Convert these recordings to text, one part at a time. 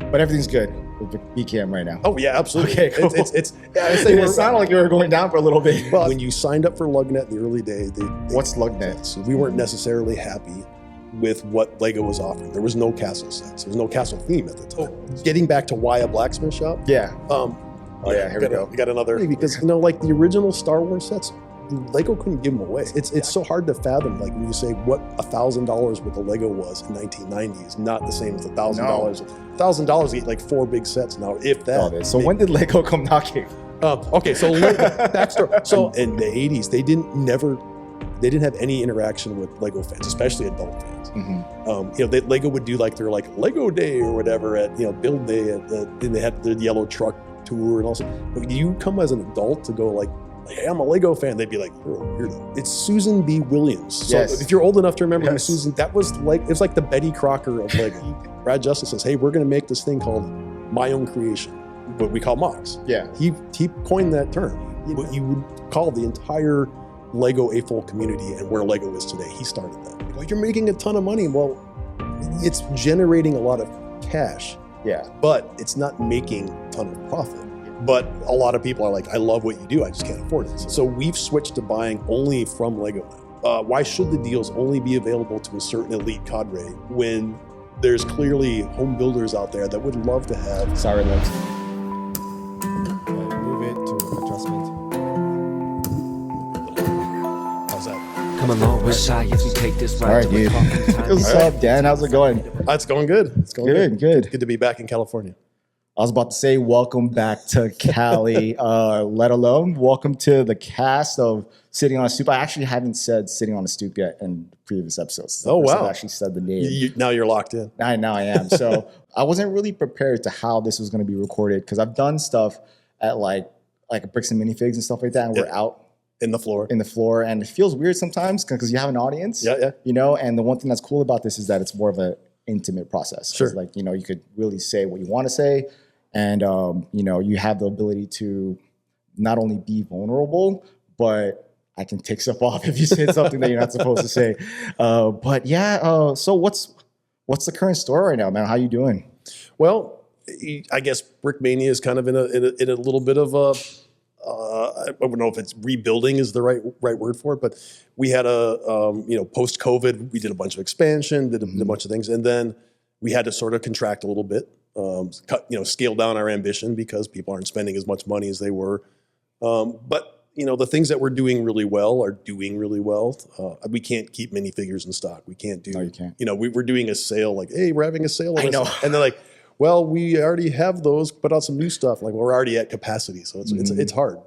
But everything's good with the BKM right now. Oh yeah, absolutely. Okay, cool. It sounded like you were going down for a little bit. Well, when you signed up for LugNet in the early days, What's LugNet? So we weren't necessarily happy with what Lego was offering. There was no castle sets. There was no castle theme at the time. Getting back to why a blacksmith shop. Yeah. Here we go. We got another, because like the original Star Wars sets, Lego couldn't give them away. It's so hard to fathom, like when you say what $1,000 with a Lego was in 1990 is not the same as $1,000. $1,000 you get like 4 big sets now, if that. So when did Lego come knocking? Okay, so backstory. So in the 80s, they didn't have any interaction with Lego fans, especially adult fans. Lego would do their Lego Day or whatever at Build Day, and they had the yellow truck tour and also. But you come as an adult to go hey, I'm a Lego fan. They'd be like, it's Susan B. Williams. So if you're old enough to remember who Susan, that was it's like the Betty Crocker of Lego. Brad Justice says, hey, we're going to make this thing called My Own Creation, what we call MOCs. Yeah. He coined that term. What you would call the entire Lego AFOL community and where Lego is today. He started that. Well, you're making a ton of money. Well, it's generating a lot of cash. Yeah. But it's not making a ton of profit. But a lot of people are like, I love what you do, I just can't afford it. So we've switched to buying only from Lego now. Why should the deals only be available to a certain elite cadre when there's clearly home builders out there that would love to have? Sorry, Lex. Move it to adjustment. How's that? Come along, we're shy if we take this All right, dude. What's up, Dan? How's it going? It's going good. It's going good. Good to be back in California. I was about to say welcome back to Cali, let alone welcome to the cast of Sitting on a Stoop. I actually haven't said Sitting on a Stoop yet in previous episodes. Oh, wow. I've actually said the name. Now you're locked in. Now I am. So I wasn't really prepared to how this was going to be recorded because I've done stuff at like Bricks and Minifigs and stuff like that, and we're out in the floor, and it feels weird sometimes because you have an audience. Yeah. And the one thing that's cool about this is that it's more of an intimate process. Sure. You could really say what you want to say. And, you have the ability to not only be vulnerable, but I can take stuff off if you said something that you're not supposed to say. So what's the current story right now, man? How you doing? Well, I guess Brickmania is kind of in a little bit of a, I don't know if it's rebuilding is the right word for it, but we had post-COVID, we did a bunch of expansion, did a bunch of things, and then we had to sort of contract a little bit. Scale down our ambition because people aren't spending as much money as they were. But the things that we're doing really well are doing really well. We can't keep minifigures in stock. We can't do. No, you can't. We're doing a sale. Hey, we're having a sale. I know. And they're like, well, we already have those. Put out some new stuff. Like we're already at capacity, so it's hard.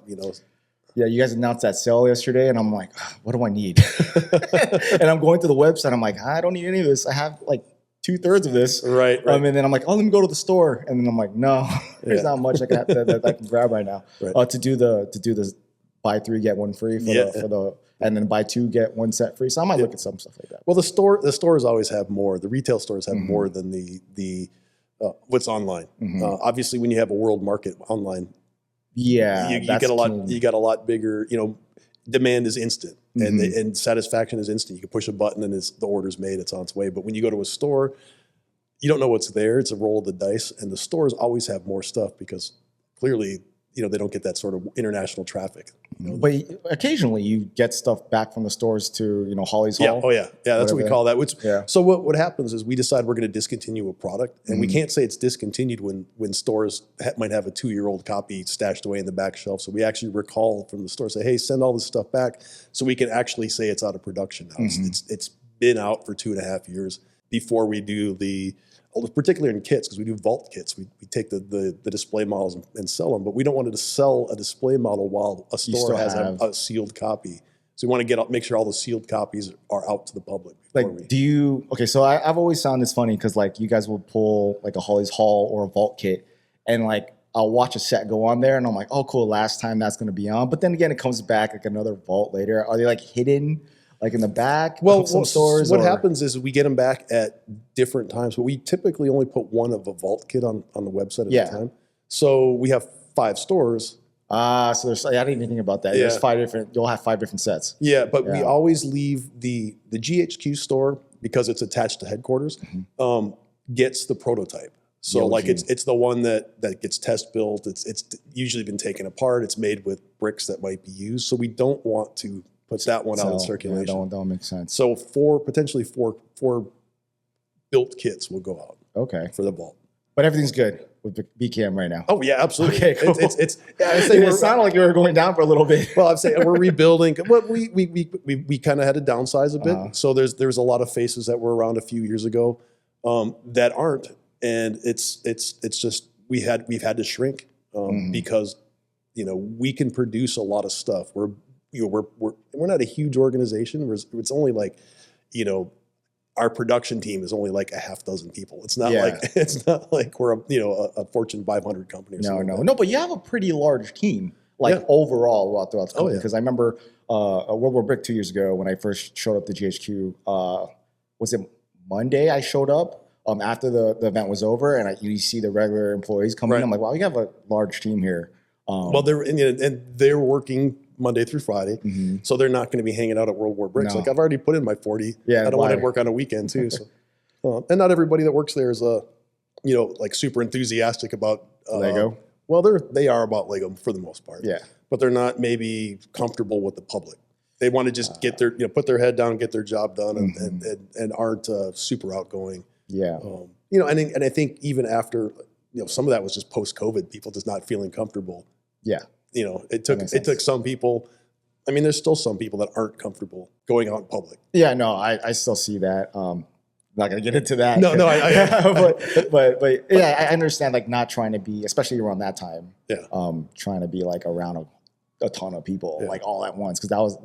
Yeah, you guys announced that sale yesterday, and I'm like, what do I need? And I'm going to the website. I'm like, I don't need any of this. I have 2/3 of this. Right. And then I'm like, let me go to the store. And then I'm like, no, there's not much I can grab right now. Right. To do the buy 3 get 1 free and then buy 2 get 1 set free. So I might look at some stuff like that. Well, the stores always have more. The retail stores have more than the what's online. Obviously, when you have a world market online, you get a lot. You got a lot bigger. Demand is instant. And satisfaction is instant. You can push a button and the order's made, it's on its way. But when you go to a store, you don't know what's there. It's a roll of the dice. And the stores always have more stuff because clearly, they don't get that sort of international traffic. But occasionally you get stuff back from the stores to, Holly's Hall. Oh, yeah. Yeah, that's what we call that. So what happens is we decide we're going to discontinue a product. And we can't say it's discontinued when stores might have a 2-year-old copy stashed away in the back shelf. So we actually recall from the store, say, hey, send all this stuff back so we can actually say it's out of production now. It's been out for 2.5 years before we do particularly in kits, because we do vault kits. We take the display models and sell them, but we don't want to sell a display model while a store has a sealed copy. So we want to make sure all the sealed copies are out to the public. So I've always found this funny because you guys will pull a Holly's Hall or a vault kit and I'll watch a set go on there and I'm like, oh cool, last time that's going to be on. But then again, it comes back another vault later. Are they hidden? In the back of some stores? What happens is we get them back at different times, but we typically only put one of a vault kit on the website at a time. So we have 5 stores. So there's, I didn't even think about that. There's 5 different, you'll have 5 different sets. Yeah, but we always leave the GHQ store, because it's attached to headquarters, gets the prototype. So The like OG. it's the one that gets test built. It's usually been taken apart. It's made with bricks that might be used. So we don't want to put that one out in circulation. Yeah, don't make sense. So potentially four built kits will go out. Okay. For the vault. But everything's good with the BCAM right now. Oh yeah, absolutely. Okay, cool. It's I say It sounded like you were going down for a little bit. well, I'm saying we're rebuilding. Well, we kind of had to downsize a bit. So there's a lot of faces that were around a few years ago that aren't, and it's just we've had to shrink because we can produce a lot of stuff. We're not a huge organization. It's only like our production team is only like a half dozen people. It's not like we're a Fortune 500 company. Or No. But you have a pretty large team, overall throughout the company. Because I remember World War Brick 2 years ago when I first showed up to GHQ. Was it Monday? I showed up after the event was over, and you see the regular employees coming in. I'm like, wow, you have a large team here. Well, they're working Monday through Friday, so they're not going to be hanging out at World War Bricks. Like I've already put in my 40. I don't want to work on a weekend too. So, and not everybody that works there is like super enthusiastic about Lego. Well, they are about Lego for the most part. Yeah, but they're not maybe comfortable with the public. They want to just get their put their head down, get their job done, and aren't super outgoing. Yeah, and I think even after some of that was just post COVID, people just not feeling comfortable. Yeah. It took some people. I mean, there's still some people that aren't comfortable going out in public. Yeah, no, I still see that. Not gonna get into that. No, but yeah, I understand like not trying to be, especially around that time. Yeah. Trying to be like around a ton of people like all at once, because that was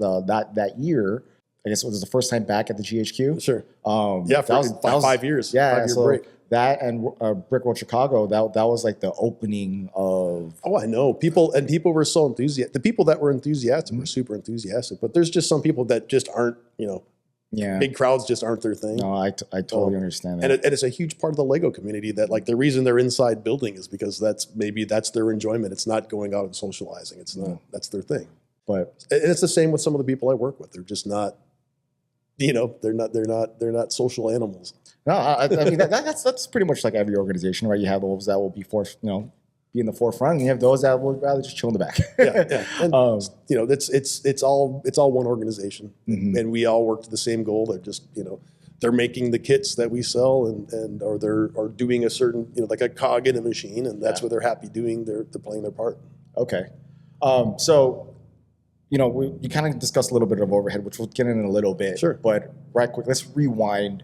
that year. I guess it was the first time back at the GHQ. Sure. That was 5 years. Yeah. 5 year so break. That and Brick World Chicago, that was like the opening of. Oh, I know. People were so enthusiastic. The people that were enthusiastic were super enthusiastic, but there's just some people that just aren't, big crowds just aren't their thing. No, I totally understand that. And it's a huge part of the Lego community that like the reason they're inside building is because that's their enjoyment. It's not going out and socializing. It's not, that's their thing. And it's the same with some of the people I work with. They're just not, they're not social animals. No, I mean that's pretty much like every organization, right? You have those that will be be in the forefront, and you have those that would rather just chill in the back. Yeah. And it's all one organization, and we all work to the same goal. They're just they're making the kits that we sell, or they're doing a certain like a cog in a machine, and that's what they're happy doing. They're playing their part. Okay, so. You kind of discussed a little bit of overhead, which we'll get in a little bit. Sure. But right quick, let's rewind.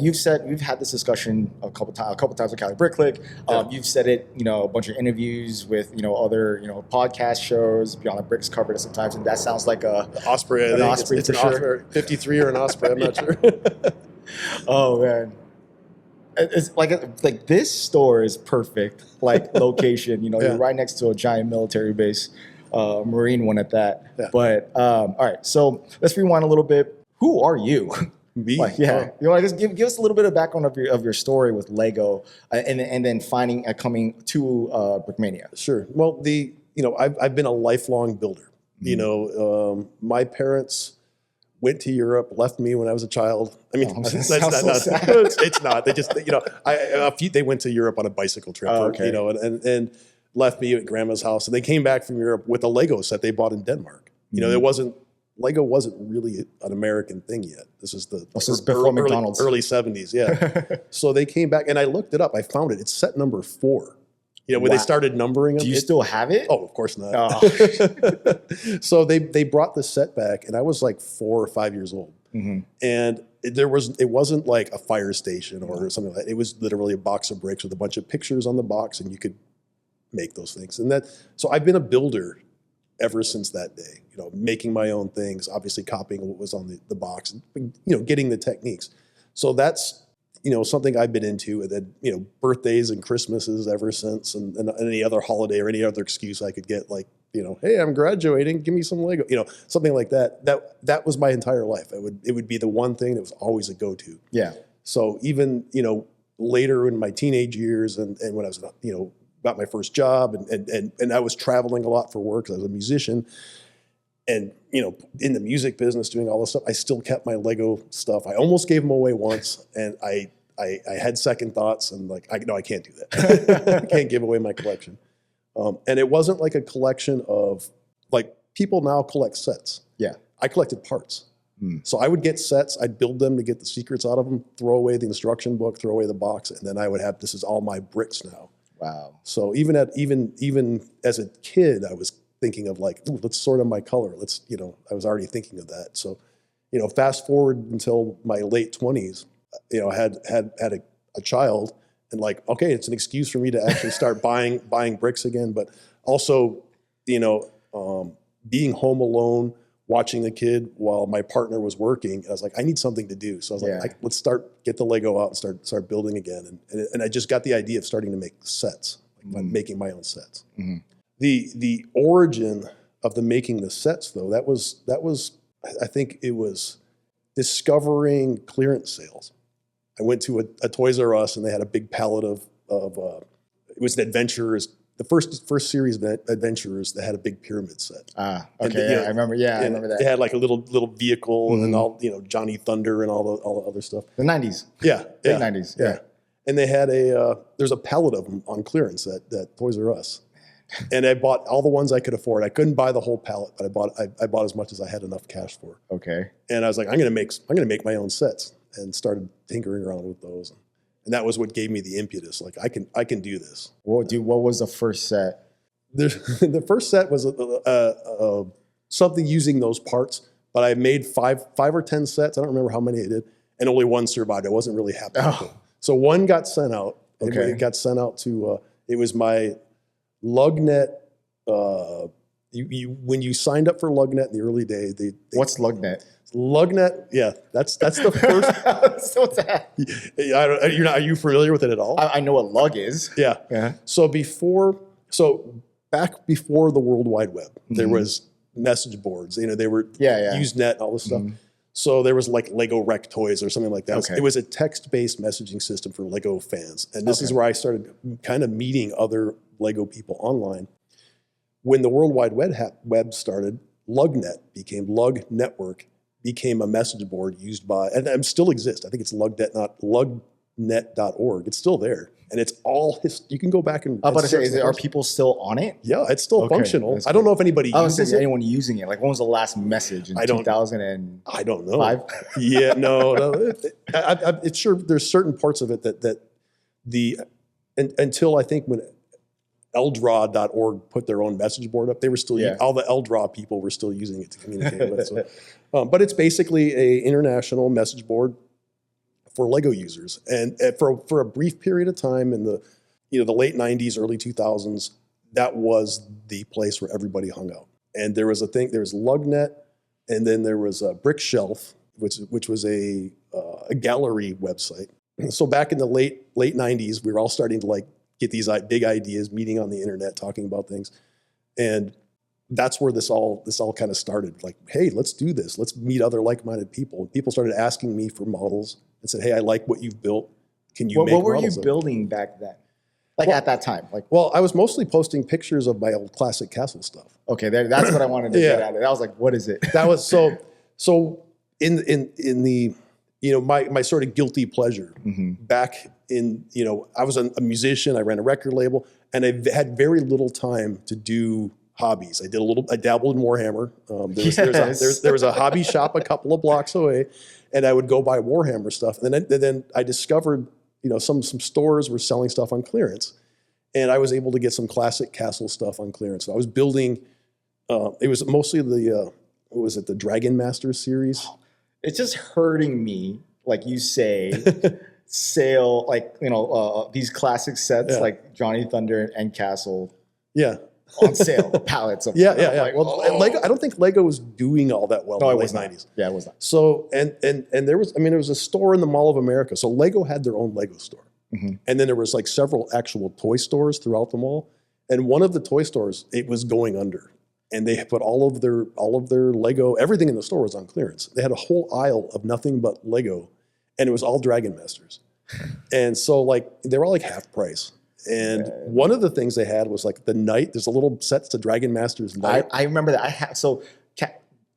You've said we've had this discussion a couple times with Cali Bricklick. You've said it, a bunch of interviews with other podcast shows. Beyond the Bricks covered it sometimes, and that sounds like an Osprey it's for an sure. Osprey, 53 or an Osprey. I'm not sure. Oh man. It's like this store is perfect, like location. You're right next to a giant military base. Marine one at that. Yeah. But all right, so let's rewind a little bit. Who are you? Me? You want to just give us a little bit of background of your story with Lego, and then coming to Brickmania. Sure. Well, I've been a lifelong builder. My parents went to Europe, left me when I was a child. I mean, it's not. They just they went to Europe on a bicycle trip. And left me at grandma's house, and they came back from Europe with a Lego set they bought in Denmark. Lego wasn't really an American thing yet. This is before McDonald's. Early 70s, yeah. So they came back, and I looked it up. I found it. It's set number 4. When they started numbering them. Do you still have it? Oh, of course not. So they brought the set back, and I was like 4 or 5 years old. And it wasn't like a fire station or something like that. It was literally a box of bricks with a bunch of pictures on the box, and you could make those things. So I've been a builder ever since that day, making my own things, obviously copying what was on the box, and, getting the techniques. So that's, something I've been into, and then, birthdays and Christmases ever since, and any other holiday or any other excuse I could get, like, hey, I'm graduating, give me some Lego, something like that. That was my entire life. It would be the one thing that was always a go-to. Yeah. So even, later in my teenage years and when I was, got my first job and I was traveling a lot for work because I was a musician, and in the music business doing all this stuff, I still kept my Lego stuff. I almost gave them away once, and I I had second thoughts and like, I can't do that. I can't give away my collection. And it wasn't like a collection of like people now collect sets. Yeah. I collected parts. So I would get sets, I'd build them to get the secrets out of them, throw away the instruction book, throw away the box, and then I would have, this is all my bricks now. Wow. So even as a kid, I was thinking of like, ooh, let's sort of my color. Let's, I was already thinking of that. So, fast forward until my late 20s, I had a child and like, okay, it's an excuse for me to actually start buying bricks again. But also, being home alone, watching a kid while my partner was working, I was like, I need something to do. So I was like, let's get the Lego out and start building again. And I just got the idea of starting to make sets, like making my own sets. Mm-hmm. The origin of making the sets though, that was I think it was discovering clearance sales. I went to a Toys R Us and they had a big pallet of it was an Adventurers. The first series of Adventurers that had a big pyramid set. Okay, I remember. Yeah, I remember that. They had like a little vehicle and then all Johnny Thunder and all the other stuff. The 90s. Yeah, big 90s. Yeah, and they had there's a pallet of them on clearance at Toys R Us, and I bought all the ones I could afford. I couldn't buy the whole pallet, but I bought as much as I had enough cash for. Okay. And I was like, I'm gonna make my own sets, and started tinkering around with those. And that was what gave me the impetus. Like I can do this. Well, dude, what was the first set? The first set was something using those parts, but I made five or 10 sets. I don't remember how many I did, and only one survived. I wasn't really happy with it. So one got sent out. Okay. It got sent out to. It was my Lugnet. When you signed up for Lugnet in the early days, what's Lugnet? Lugnet, yeah, that's the first. So what's that? Are you familiar with it at all? I know what lug is. Yeah. So back before the World Wide Web, there was message boards. They were Usenet and all this stuff. So there was like Lego Rec Toys or something like that. Okay. It was a text-based messaging system for Lego fans, and this is where I started kind of meeting other Lego people online. When the World Wide Web started, Lugnet became Lug Network. Became a message board used by, and still exists. I think it's lugnet.org. It's still there. And it's all, you can go back and. I was about to say, are people still on it? Yeah, it's still functional. I don't know if anybody uses it. Anyone using it. Like, when was the last message in 2000? I don't know. Yeah, no. It's sure there's certain parts of it until I think when Eldraw.org put their own message board up, they were still, all the Eldraw people were still using it to communicate with. So. But it's basically a international message board for Lego users. And for a brief period of time in the late 90s, early 2000s, that was the place where everybody hung out. And there was Lugnet, and then there was a Brick Shelf, which was a gallery website. So back in the late 90s, we were all starting to like get these big ideas, meeting on the internet, talking about things. And that's where this all kind of started. Like, hey, let's do this. Let's meet other like-minded people. People started asking me for models and said, hey, I like what you've built. Can you make models? What were you building back then? At that time? Well, I was mostly posting pictures of my old classic castle stuff. Okay, that's what I wanted to get at. I was like, what is it? That was so in the my sort of guilty pleasure back in, I was a musician, I ran a record label, and I had very little time to do hobbies. I dabbled in Warhammer. There was a hobby shop a couple of blocks away, and I would go buy Warhammer stuff. And then I discovered, some stores were selling stuff on clearance, and I was able to get some classic castle stuff on clearance. So I was building, it was mostly the Dragon Master series. It's just hurting me, like you say, sale, these classic sets like Johnny Thunder and Castle. Yeah. On sale, pallets of Like, Lego, I don't think Lego was doing all that well in the late 90s. Yeah, it was not. So, and there was a store in the Mall of America. So Lego had their own Lego store. And then there was like several actual toy stores throughout the mall. And one of the toy stores, it was going under. And they put all of their Lego, everything in the store was on clearance. They had a whole aisle of nothing but Lego, and it was all Dragon Masters. And so they were all like half price. And one of the things they had was like the Knight. There's a little sets to Dragon Masters Knight. I remember that.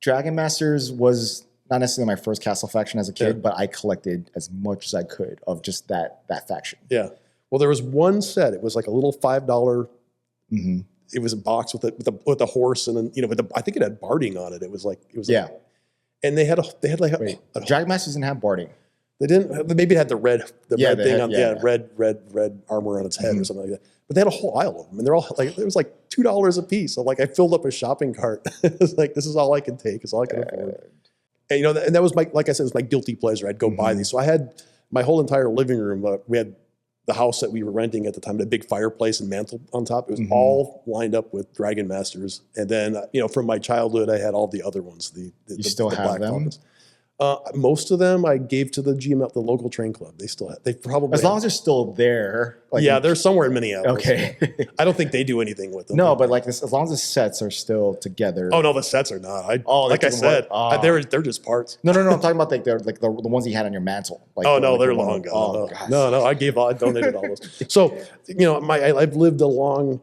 Dragon Masters was not necessarily my first castle faction as a kid, but I collected as much as I could of just that faction. Yeah. Well, there was one set. It was like a little $5. It was a box with a horse, and then, you know, I think it had barding on it. It was like and they had like Dragon Masters didn't have barding. They didn't. Maybe it had the red thing on red armor on its head or something like that. But they had a whole aisle of them, and they're all like, it was like $2 a piece. So like I filled up a shopping cart. It's like, this is all I can take. It's all I can afford. And you know, and that was like I said, it was my guilty pleasure. I'd go buy these. So I had my whole entire living room. We had the house that we were renting at the time, a big fireplace and mantle on top. It was all lined up with Dragon Masters. And then, you know, from my childhood, I had all the other ones. You still have them? Falcons. Most of them I gave to the GM, the local train club. They probably, as long as they're still there. Like they're somewhere in Minneapolis. Okay. I don't think they do anything with them. No, but like this, as long as the sets are still together. Oh no, the sets are not. Like I said, they're just parts. No. I'm talking about like the ones you had on your mantle. Like, they're long gone. No, I donated all those. So you know, I've lived a long,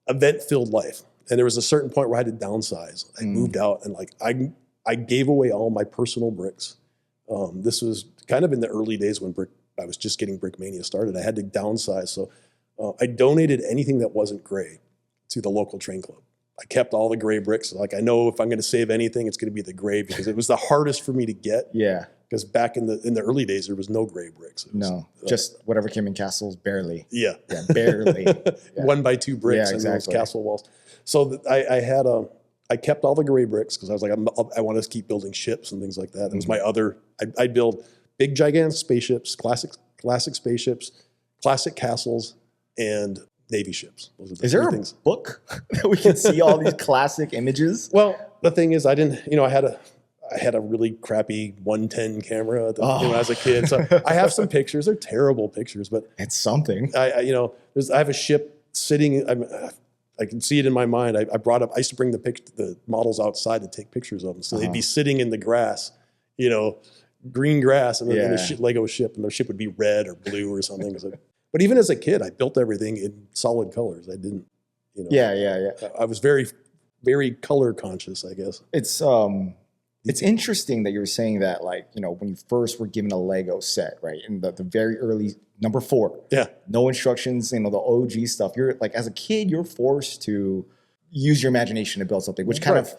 event-filled life, and there was a certain point where I had to downsize. I moved out, and like I gave away all my personal bricks. This was kind of in the early days when I was just getting Brickmania started. I had to downsize. So I donated anything that wasn't gray to the local train club. I kept all the gray bricks. Like, I know if I'm going to save anything, it's going to be the gray, because it was the hardest for me to get. Yeah. Because back in the early days, there was no gray bricks. Just whatever came in castles, barely. Yeah. Yeah, barely. 1x2 bricks in those castle walls. So I kept all the gray bricks because I was like, I want to keep building ships and things like that. That was my other. I'd build big, gigantic spaceships, classic spaceships, classic castles, and Navy ships. Those are the Is there a book that we can see all these classic images? Well, the thing is, I didn't. You know, I had a really crappy 110 camera when I was a kid. So I have some pictures. They're terrible pictures, but it's something. I have a ship sitting. I can see it in my mind. I used to bring the models outside to take pictures of them. So they'd be sitting in the grass, you know, green grass, and then the Lego ship, and their ship would be red or blue or something. But even as a kid, I built everything in solid colors. I didn't, you know. Yeah. I was very, very color conscious, I guess. It's interesting that you were saying that, like, you know, when you first were given a Lego set, right, in the very early number 4, no instructions, you know, the OG stuff. You're like, as a kid, you're forced to use your imagination to build something, which kind of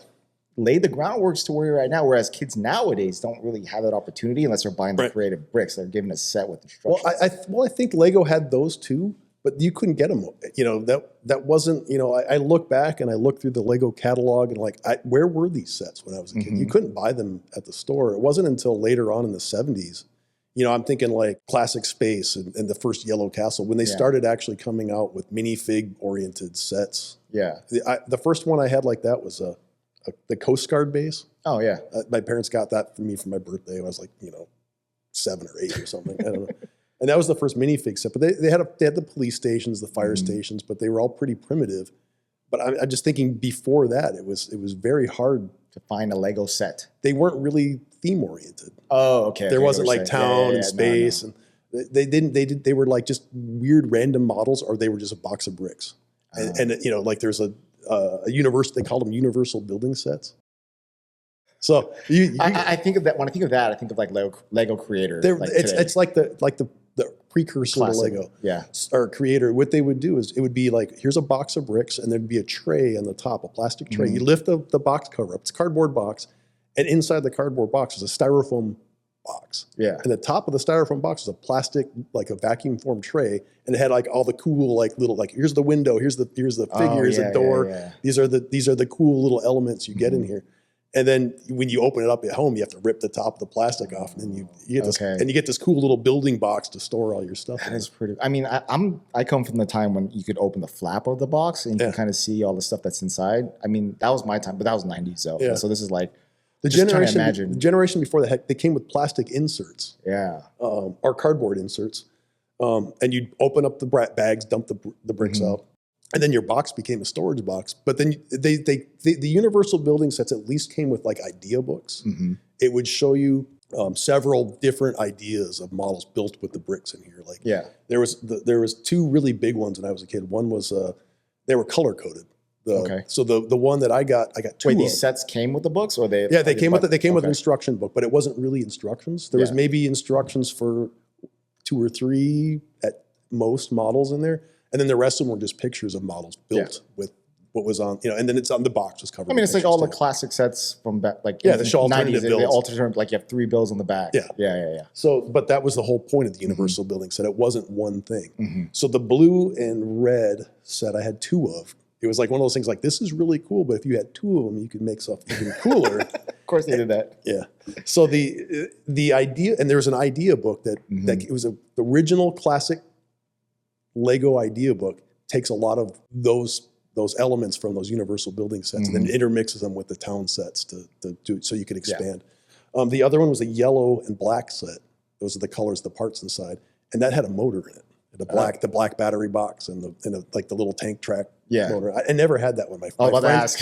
laid the groundworks to where you're at now. Whereas kids nowadays don't really have that opportunity unless they're buying the creative bricks. They're given a set with instructions. Well, I think Lego had those too, but you couldn't get them. You know, that wasn't, you know, I look back and I look through the Lego catalog and like, where were these sets when I was a kid? You couldn't buy them at the store. It wasn't until later on in the 70s. You know, I'm thinking like Classic Space and the first Yellow Castle, when they started actually coming out with minifig oriented sets. Yeah. The first one I had like that was the Coast Guard base. Oh, yeah. My parents got that for me for my birthday. I was like, you know, 7 or 8 or something. I don't know. And that was the first minifig set. But they had the police stations, the fire stations, but they were all pretty primitive. But I'm just thinking before that, it was very hard to find a Lego set. They weren't really theme oriented. Oh, okay. There wasn't like town and space, and they were like just weird random models, or they were just a box of bricks. And you know, like there's a universe, they called them universal building sets. So I think of that when I think of that, I think of like Lego Creator. It's like the precursor to Lego. Yeah. Or Creator. What they would do is it would be like, here's a box of bricks, and there'd be a tray on the top, a plastic tray. You lift the box cover up. It's a cardboard box, and inside the cardboard box is a styrofoam box. Yeah. And the top of the styrofoam box is a plastic, like a vacuum formed tray, and it had like all the cool, like little, like here's the window, here's the figure, here's the door. Yeah. These are the cool little elements you get in here. And then when you open it up at home, you have to rip the top of the plastic off, and then you get this, and you get this cool little building box to store all your stuff. That is pretty. I mean, I come from the time when you could open the flap of the box and you can kind of see all the stuff that's inside. I mean, that was my time, but that was 90s though. Yeah. So this is like the generation before that, they came with plastic inserts. Yeah. Or cardboard inserts, and you'd open up the bags, dump the bricks out. And then your box became a storage box. But then the universal building sets at least came with like idea books. It would show you several different ideas of models built with the bricks in here. Like there was 2 really big ones when I was a kid. One was they were color coded. So the one that I got two. Wait, of. these sets came with the books, or they? Yeah, they came with an instruction book, but it wasn't really instructions. There was maybe instructions for 2 or 3 at most models in there, and then the rest of them were just pictures of models built with what was on, and then it's on the box was covered. I mean, it's like all the classic sets from back, like the alternative 90s. builds. They alternate, like you have 3 bills on the back. Yeah. So, but that was the whole point of the universal building set. It wasn't one thing. So the blue and red set I had 2 of. It was like one of those things like, this is really cool, but if you had 2 of them, you could make stuff even cooler. Of course they did that. Yeah. So the idea, and there's an idea book that it was the original classic Lego idea book, takes a lot of those elements from those universal building sets and then intermixes them with the town sets to do it so you could expand. The other one was a yellow and black set. Those are the colors, the parts inside, and that had a motor in it. The black battery box and the little tank track motor. I never had that one.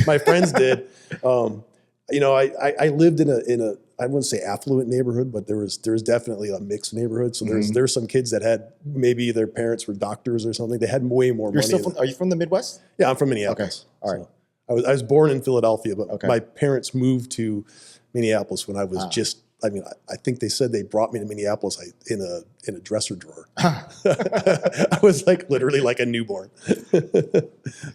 My friends did. I lived in a I wouldn't say affluent neighborhood, but there was definitely a mixed neighborhood. So there's some kids that had, maybe their parents were doctors or something. They had way more money. Are you from the Midwest? Yeah, I'm from Minneapolis. Okay, all right. So I was born in Philadelphia, but my parents moved to Minneapolis when I was I think they said they brought me to Minneapolis in a dresser drawer. I was literally like a newborn.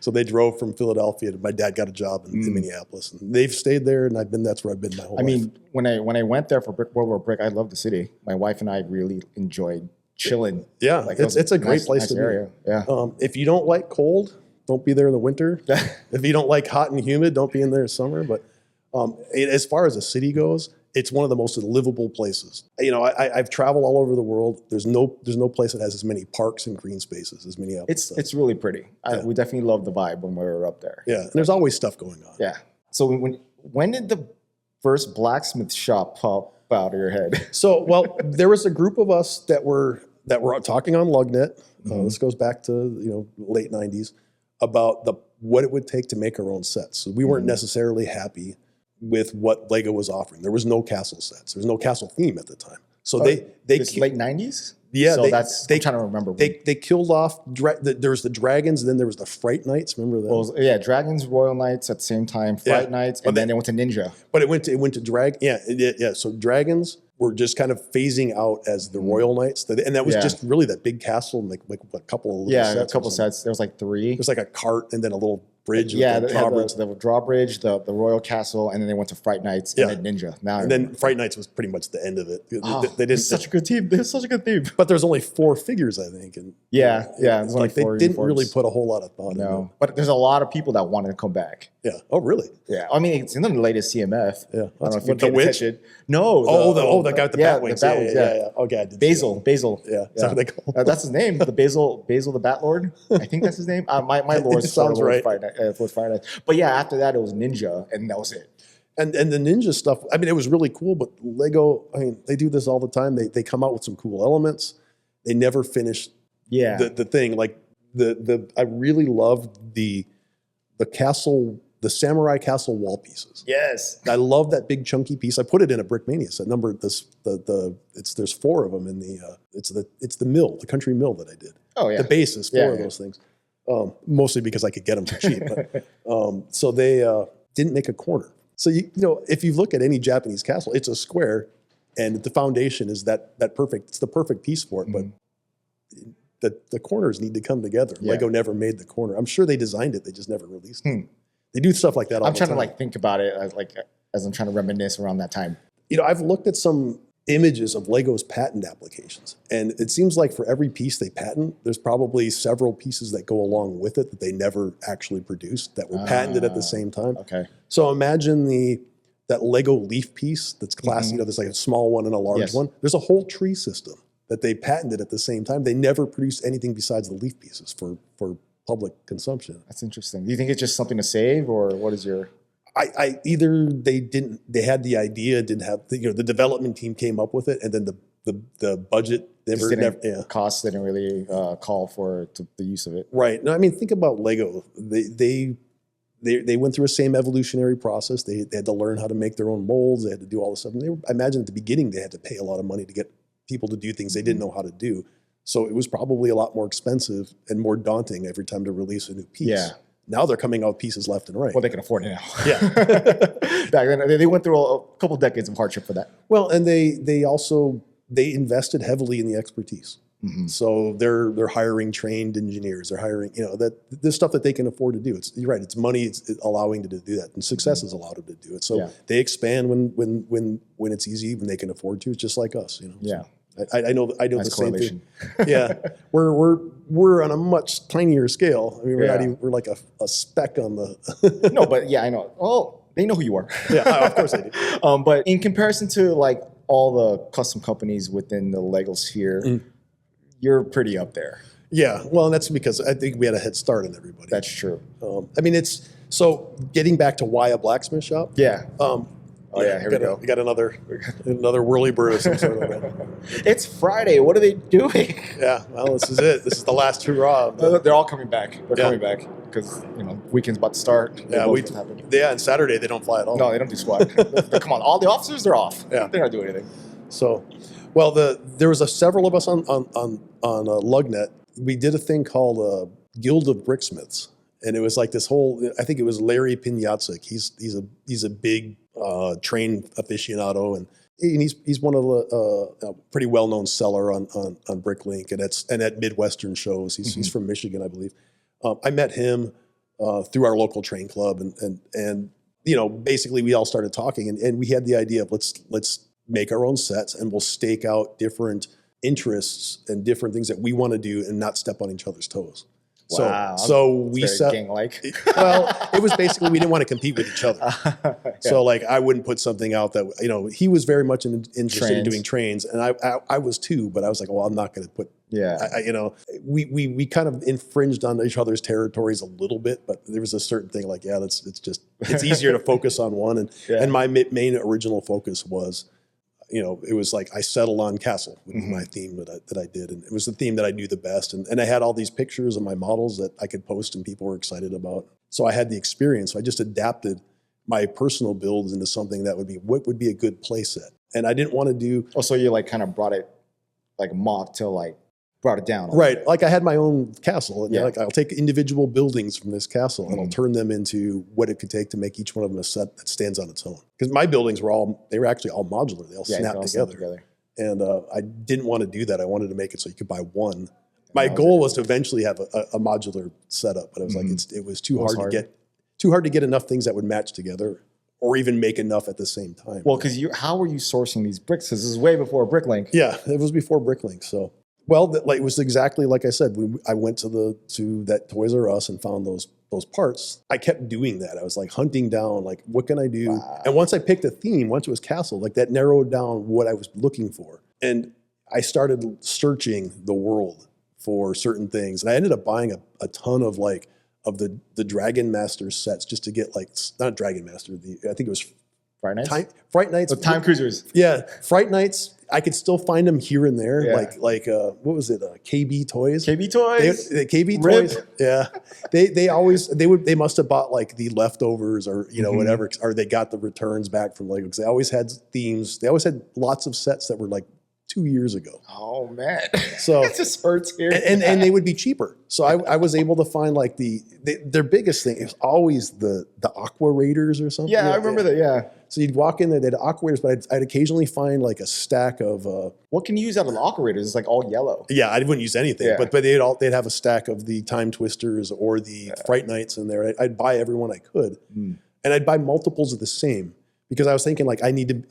So they drove from Philadelphia, and my dad got a job in Minneapolis, and they've stayed there, and that's where I've been my whole life. I mean, when I went there for World War Brick, I loved the city. My wife and I really enjoyed chilling. Yeah, it's a great place to area. be. Yeah. If you don't like cold, don't be there in the winter. If you don't like hot and humid, don't be in there in summer. But as far as the city goes, it's one of the most livable places. I've traveled all over the world. There's no place that has as many parks and green spaces as Minneapolis does. It's really pretty. We definitely love the vibe when we were up there. Yeah, and there's always stuff going on. Yeah. So when did the first blacksmith shop pop out of your head? So, well, there was a group of us that were talking on LugNet. This goes back to late 90s about what it would take to make our own sets. So we weren't necessarily happy with what Lego was offering. There was no castle sets. There was no castle theme at the time. So they late 90s? Yeah, so I'm trying to remember. They killed off. There was the dragons, and then there was the Fright Knights. Remember that? Well, dragons, Royal Knights at the same time. Fright Knights, and then they went to Ninja. But it went to drag. Yeah. So dragons were just kind of phasing out as the Royal Knights, and that was just really that big castle, and like a couple of little sets. A couple sets. There was like 3. There's like a cart, and then a little bridge. Yeah, the drawbridge, the Royal Castle, and then they went to Fright Knights and then Ninja. Then Fright Knights was pretty much the end of it. They did such a good team. They had such a good team. But there's only 4 figures, I think. And there's like they didn't really put a whole lot of thought into it. But there's a lot of people that wanted to come back. Yeah. Oh, really? Yeah. I mean, it's in the latest CMF. Yeah. I don't know if with the witch. No. The guy with the bat wings. Yeah. Okay, I did. Basil. Yeah. That's what they call him. That's his name. The Basil the Bat Lord. I think that's his name. My lore sounds right. With Friday Night. But yeah, after that it was Ninja, and that was it. And the Ninja stuff, I mean, it was really cool, but Lego, I mean, they do this all the time. They come out with some cool elements. They never finish the thing. Like I really loved the castle, the samurai castle wall pieces. Yes. I love that big chunky piece. I put it in a Brickmania set. There's 4 of them in it's the mill, the country mill that I did. Oh yeah. The base is 4 of those things. Mostly because I could get them for cheap. But, so they didn't make a corner. So if you look at any Japanese castle, it's a square, and the foundation is that perfect. It's the perfect piece for it. But the corners need to come together. Yeah. Lego never made the corner. I'm sure they designed it. They just never released it. They do stuff like that all the time. I'm trying to think about it as I'm trying to reminisce around that time. I've looked at some images of Lego's patent applications, and it seems like for every piece they patent, there's probably several pieces that go along with it that they never actually produced that were patented at the same time. Okay. So imagine that Lego leaf piece that's classic. There's like a small one and a large one. There's a whole tree system that they patented at the same time. They never produced anything besides the leaf pieces for public consumption. That's interesting. Do you think it's just something to save, or what is your... I either they had the idea, didn't have the development team came up with it, and then the budget costs didn't really call for the use of it. Right. No, I mean, think about Lego. They went through the same evolutionary process. They had to learn how to make their own molds. They had to do all this stuff. And I imagine at the beginning they had to pay a lot of money to get people to do things they didn't know how to do. So it was probably a lot more expensive and more daunting every time to release a new piece. Yeah. Now they're coming out pieces left and right. Well, they can afford it now. Yeah. Back then, they went through a couple decades of hardship for that. Well, and they also invested heavily in the expertise. Mm-hmm. So they're hiring trained engineers. They're hiring, this stuff that they can afford to do. You're right. It's money. It's allowing them to do that, and success has allowed them to do it. So they expand when it's easy, when they can afford to. It's just like us, Yeah. I know the same thing. Yeah, we're on a much tinier scale. I mean, we're not even, we're like a speck on the. No, but yeah, I know. Oh, they know who you are. Yeah, of course they do. But in comparison to like all the custom companies within the Lego sphere, you're pretty up there. Yeah, well, and that's because I think we had a head start on everybody. That's true. I mean, so getting back to why a blacksmith shop. Yeah. Here we go. We got another whirlybird of some sort of. It's Friday. What are they doing? Yeah, well, this is it. This is the last hurrah. They're all coming back. They're coming back because weekend's about to start. And Saturday they don't fly at all. No, they don't do squat. Come on, all the officers they're off. Yeah, they're not doing anything. So, well, there was several of us on Lugnet. We did a thing called Guild of Bricksmiths, and it was like this whole. I think it was Larry Pinyatzik. He's a big train aficionado, and he's one of the pretty well-known seller on Bricklink and at Midwestern shows. He's from Michigan, I believe. I met him through our local train club, and basically we all started talking, and we had the idea of let's make our own sets, and we'll stake out different interests and different things that we want to do, and not step on each other's toes. Wow. So we set gang-like. Well, it was basically we didn't want to compete with each other. Yeah. So like I wouldn't put something out that he was very much interested in doing trains, and I was too, but I was like, well, I'm not going to put. Yeah. We kind of infringed on each other's territories a little bit, but there was a certain thing like it's easier to focus on one, and my main original focus was. It was like I settled on Castle, which was my theme that I did. And it was the theme that I knew the best. And I had all these pictures of my models that I could post and people were excited about. So I had the experience. So I just adapted my personal builds into something that what would be a good play set. And I didn't want to do... Oh, so you like kind of brought it like mock to like brought it down. Right. Like I had my own castle. And like I'll take individual buildings from this castle and I'll turn them into what it could take to make each one of them a set that stands on its own. Because my buildings they were actually all modular. They all snapped together. And I didn't want to do that. I wanted to make it so you could buy one. My goal was to eventually have a modular setup, but I was like, it was too hard to get enough things that would match together or even make enough at the same time. Well, because how were you sourcing these bricks? Because this is way before Bricklink. Yeah, it was before Bricklink. So, well, it was exactly like I said. When I went to that Toys R Us and found those parts, I kept doing that. I was like hunting down, like, what can I do? Wow. And once I picked a theme, once it was Castle, like that narrowed down what I was looking for. And I started searching the world for certain things. And I ended up buying a ton of the Dragon Master sets just to get not Dragon Master, I think it was Fright Nights? Fright Nights. The Time Cruisers. Yeah. Fright Nights. I could still find them here and there. Yeah. Like what was it? KB Toys. KB Toys. KB Toys. Yeah. They must have bought like the leftovers or whatever, or they got the returns back from Lego because they always had themes. They always had lots of sets that were like 2 years ago. Oh man. So it just hurts here. And they would be cheaper. So I was able to find like their biggest thing is always the Aqua Raiders or something. Yeah, I remember that. Yeah. So you'd walk in there, they had Aqua Raiders, but I'd occasionally find like a stack of what can you use out of the Aqua Raiders? It's like all yellow. Yeah, I wouldn't use anything. Yeah. But they'd have a stack of the Time Twisters or the Fright Nights in there. I'd buy every one I could. And I'd buy multiples of the same because I was thinking like I need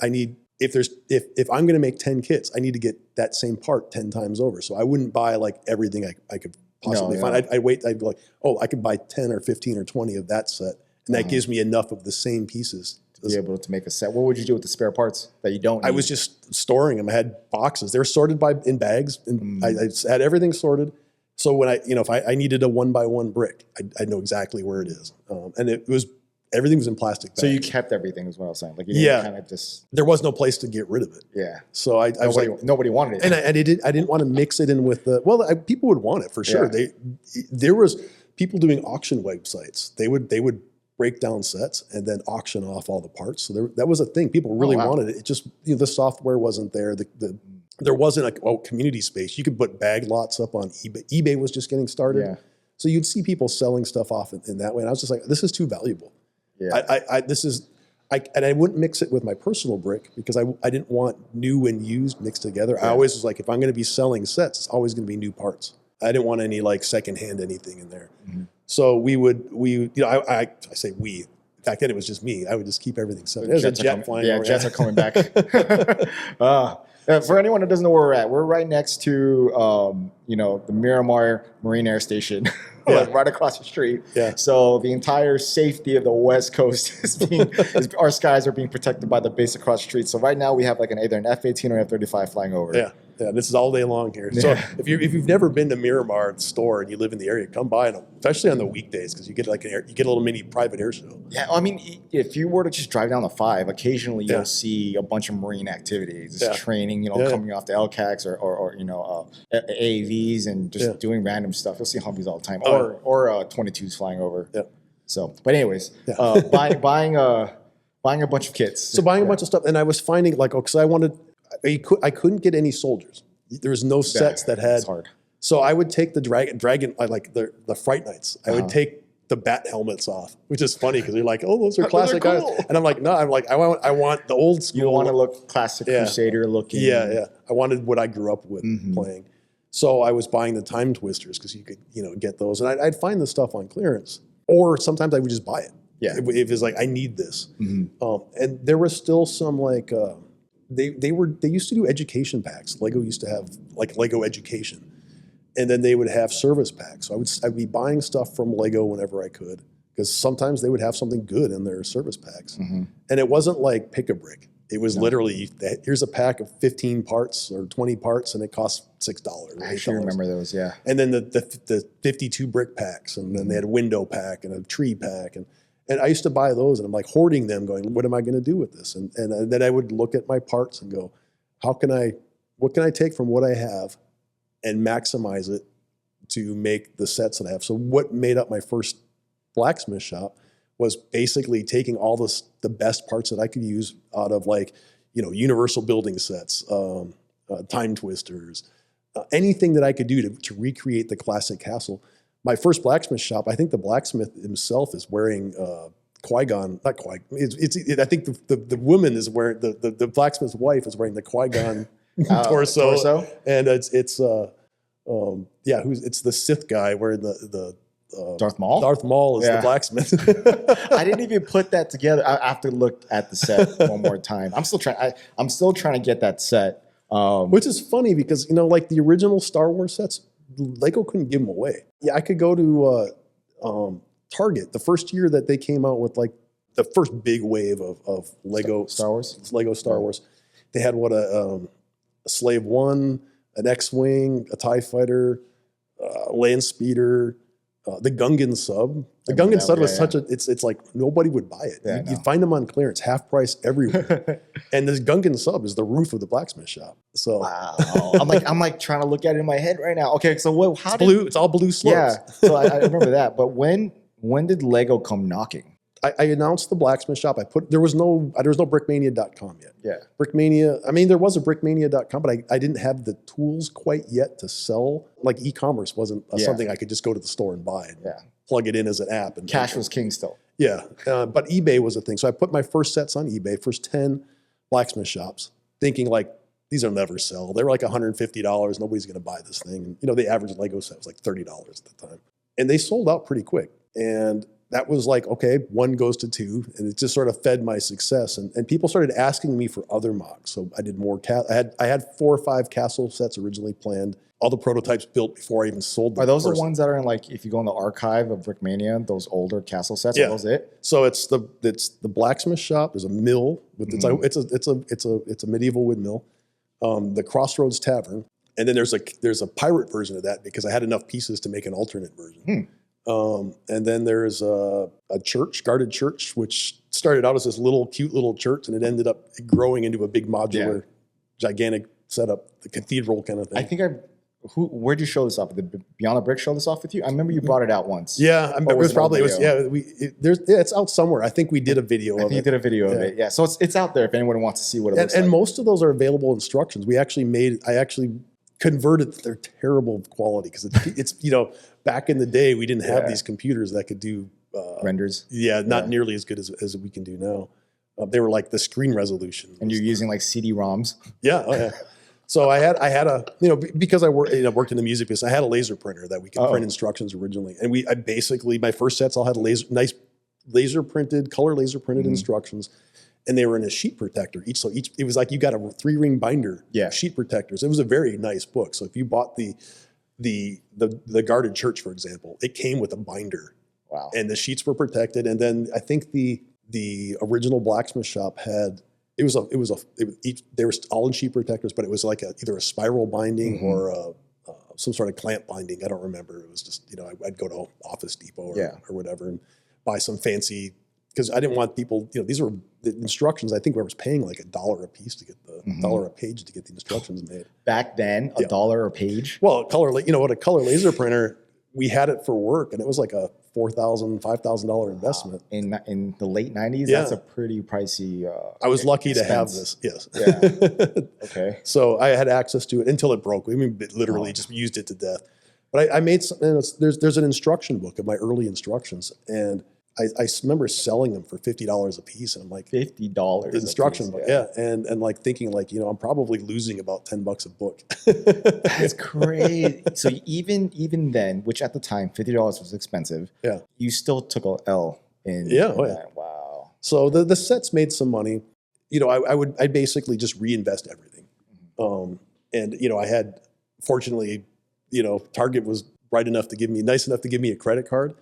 if I'm going to make 10 kits, I need to get that same part 10 times over. So I wouldn't buy like everything I could possibly find. I'd wait. I'd be like, oh, I could buy 10 or 15 or 20 of that set. And that gives me enough of the same pieces. To be able to make a set. What would you do with the spare parts that you don't need? I was just storing them. I had boxes. They were sorted in bags. And I had everything sorted. So when if I needed a 1x1 brick, I know exactly where it is. And everything was in plastic bags. So you kept everything is what I was saying. Like you didn't kind of just... There was no place to get rid of it. Yeah. So I was like... Nobody wanted it. And I didn't want to mix it in with the... Well, people would want it for sure. Yeah. There was people doing auction websites. They would break down sets and then auction off all the parts. So that was a thing. People really wanted it. It just, the software wasn't there. There wasn't a community space. You could put bag lots up on eBay. eBay was just getting started. Yeah. So you'd see people selling stuff off in that way. And I was just like, this is too valuable. Yeah. And I wouldn't mix it with my personal brick because I didn't want new and used mixed together. I always was like, if I'm going to be selling sets, it's always going to be new parts. I didn't want any like secondhand anything in there. So I say we. Back then it was just me. I would just keep everything separate. There's a jet flying over. Jets are coming back. For anyone that doesn't know where we're at, we're right next to the Miramar Marine Air Station, like right across the street. Yeah. So the entire safety of the West Coast our skies are being protected by the base across the street. So right now we have like either an F-18 or an F-35 flying over. Yeah. Yeah, this is all day long here. So if you've never been to Miramar store and you live in the area, come by, especially on the weekdays, because you get a little mini private air show. Yeah, I mean, if you were to just drive down the 5, occasionally you'll see a bunch of marine activities, just training, coming off the LCACs or AAVs and just doing random stuff. You'll see Humvees all the time, or 22s flying over. Yeah. So, but anyways, buying a bunch of kits. So buying a bunch of stuff, and I was finding because I couldn't get any soldiers. There was no sets that had. It's hard. So I would take the dragon like the Fright Knights. I would take the bat helmets off, which is funny because you're like, oh, those are classic guys. And I'm like, no, I want the old school. You want to look classic Crusader looking. Yeah. I wanted what I grew up with playing. So I was buying the time twisters because you could get those, and I'd find the stuff on clearance, or sometimes I would just buy it. Yeah. If it's like I need this, and there was still some like. They used to do education packs. Lego used to have like Lego Education, and then they would have service packs. So I'd be buying stuff from Lego whenever I could because sometimes they would have something good in their service packs, and it wasn't like pick a brick. It was literally here's a pack of 15 parts or 20 parts, and it costs $6. I actually remember those, yeah. And then the 52 brick packs, and then they had a window pack and a tree pack, and I used to buy those, and I'm like hoarding them, going, what am I going to do with this? And then I would look at my parts and go, what can I take from what I have and maximize it to make the sets that I have? So what made up my first blacksmith shop was basically taking all the best parts that I could use out of universal building sets, time twisters, anything that I could do to recreate the classic castle. My first blacksmith shop, I think the blacksmith himself is wearing Qui-Gon, not Qui-Gon. I think the woman is wearing, the blacksmith's wife is wearing the Qui-Gon torso. And it's the Sith guy wearing the Darth Maul? Darth Maul is the blacksmith. I didn't even put that together. I have to look at the set one more time. I'm still trying to get that set. Which is funny because, like the original Star Wars sets, Lego couldn't give them away. Yeah, I could go to Target the first year that they came out with like the first big wave of Lego Star Wars. Lego Star Wars. They had a Slave One, an X-wing, a TIE fighter, land speeder, the Gungan sub. The Gungan sub was it's like nobody would buy it. Yeah, you'd find them on clearance, half price everywhere. And this Gungan sub is the roof of the blacksmith shop. So wow. I'm like trying to look at it in my head right now. Okay, so it's all blue slopes. Yeah, so I remember that. But when did Lego come knocking? I announced the blacksmith shop. There was no Brickmania.com yet. Yeah. Brickmania, I mean, there was a Brickmania.com, but I didn't have the tools quite yet to sell. Like e-commerce wasn't something I could just go to the store and buy and plug it in as an app. And cash was king still. Yeah, but eBay was a thing. So I put my first sets on eBay, first 10 blacksmith shops, thinking like, these will never sell. They were like $150. Nobody's going to buy this thing. The average Lego set was like $30 at the time. And they sold out pretty quick. And that was like, okay, 1 goes to 2, and it just sort of fed my success. And people started asking me for other mocks. So I did more. I had 4 or 5 castle sets originally planned. All the prototypes built before I even sold them. Are those the ones that are in if you go in the archive of Brickmania, those older castle sets? Yeah. Are those it? So it's the blacksmith shop. There's a mill with it's a medieval wood mill. The Crossroads Tavern, and then there's a pirate version of that because I had enough pieces to make an alternate version. And then there's a church, guarded church, which started out as this cute little church, and it ended up growing into a big modular, gigantic setup, the cathedral kind of thing. I think where'd you show this off? Did Beyond the Brick show this off with you? I remember you brought it out once. Yeah, it's out somewhere. I think we did a video of it. You did a video of it. Yeah, so it's out there if anyone wants to see what it looks like. And most of those are available instructions. I actually converted. They're terrible quality because it's back in the day we didn't have these computers that could do renders. Yeah, not nearly as good as we can do now. They were like the screen resolution. And you're using like CD-ROMs. Yeah, oh yeah. So I had a because I worked in the music business. I had a laser printer that we could print instructions originally, and I basically my first sets all had nice color laser printed instructions, and they were in a sheet protector each. So it was like you got a 3-ring binder, sheet protectors. It was a very nice book. So if you bought the Guarded Church, for example, it came with a binder. Wow. And the sheets were protected, and then I think the original Blacksmith shop had. They were all in sheet protectors, but it was like either a spiral binding or some sort of clamp binding. I don't remember. It was just, I'd go to Office Depot or whatever and buy some fancy, because I didn't want people, these were the instructions. I think I was paying like $1 a piece to get $1 a page to get the instructions made. Back then, $1 a page? Well, a color laser printer, we had it for work, and it was like a $4,000, $5,000 investment. In the late 90s, that's a pretty pricey I was lucky expense. to have this, yes. Yeah. Okay. So I had access to it until it broke. Literally just used it to death. But I made some, there's an instruction book of my early instructions, and I remember selling them for $50 a piece, and I'm like, $50 the instruction book, and like thinking like, I'm probably losing about $10 a book. That's crazy. So even then, which at the time $50 was expensive, you still took a L in that. Wow. So the sets made some money. I basically just reinvest everything, and I had, fortunately, Target was nice enough to give me a credit card.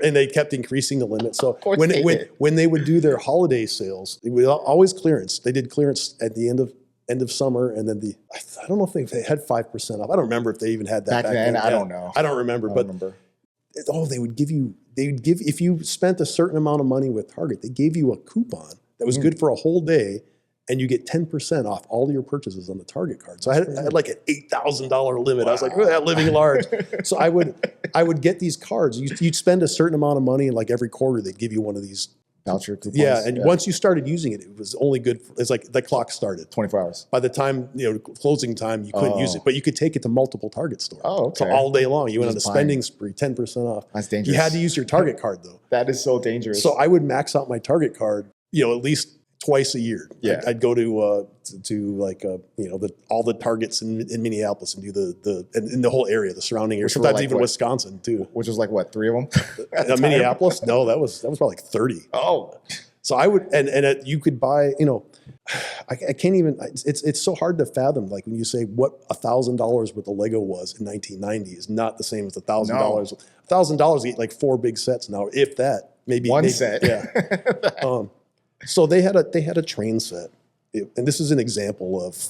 And they kept increasing the limit. So when they would do their holiday sales, it would always clearance. They did clearance at the end of summer, and then I don't know if they had 5% off. I don't remember if they even had that back then. I don't know. I don't remember. They would give if you spent a certain amount of money with Target, they gave you a coupon that was good for a whole day, and you get 10% off all your purchases on the Target card. So I had like an $8,000 limit. Wow. I was like, living large. So I would get these cards. You'd spend a certain amount of money, and like every quarter they'd give you one of these voucher coupons. Yeah, and once you started using it, it was only good. It's like the clock started 24 hours. By the time closing time, you couldn't use it, but you could take it to multiple Target stores. Oh, okay. So all day long, you went on a spending spree, 10% off. That's dangerous. You had to use your Target card though. That is so dangerous. So I would max out my Target card, at least twice a year. Yeah. I'd go to like all the Targets in Minneapolis and do in the whole area, the surrounding area. Sometimes even Wisconsin too. Which was like what, 3 of them? Minneapolis? No, that was probably like 30. Oh. So I would, you could buy, I can't even, it's so hard to fathom. Like when you say what $1,000 worth of Lego was in 1990 is not the same as $1,000. No. $1,000 you get like 4 big sets now, if that. Maybe one set. Yeah. So they had a train set, and this is an example of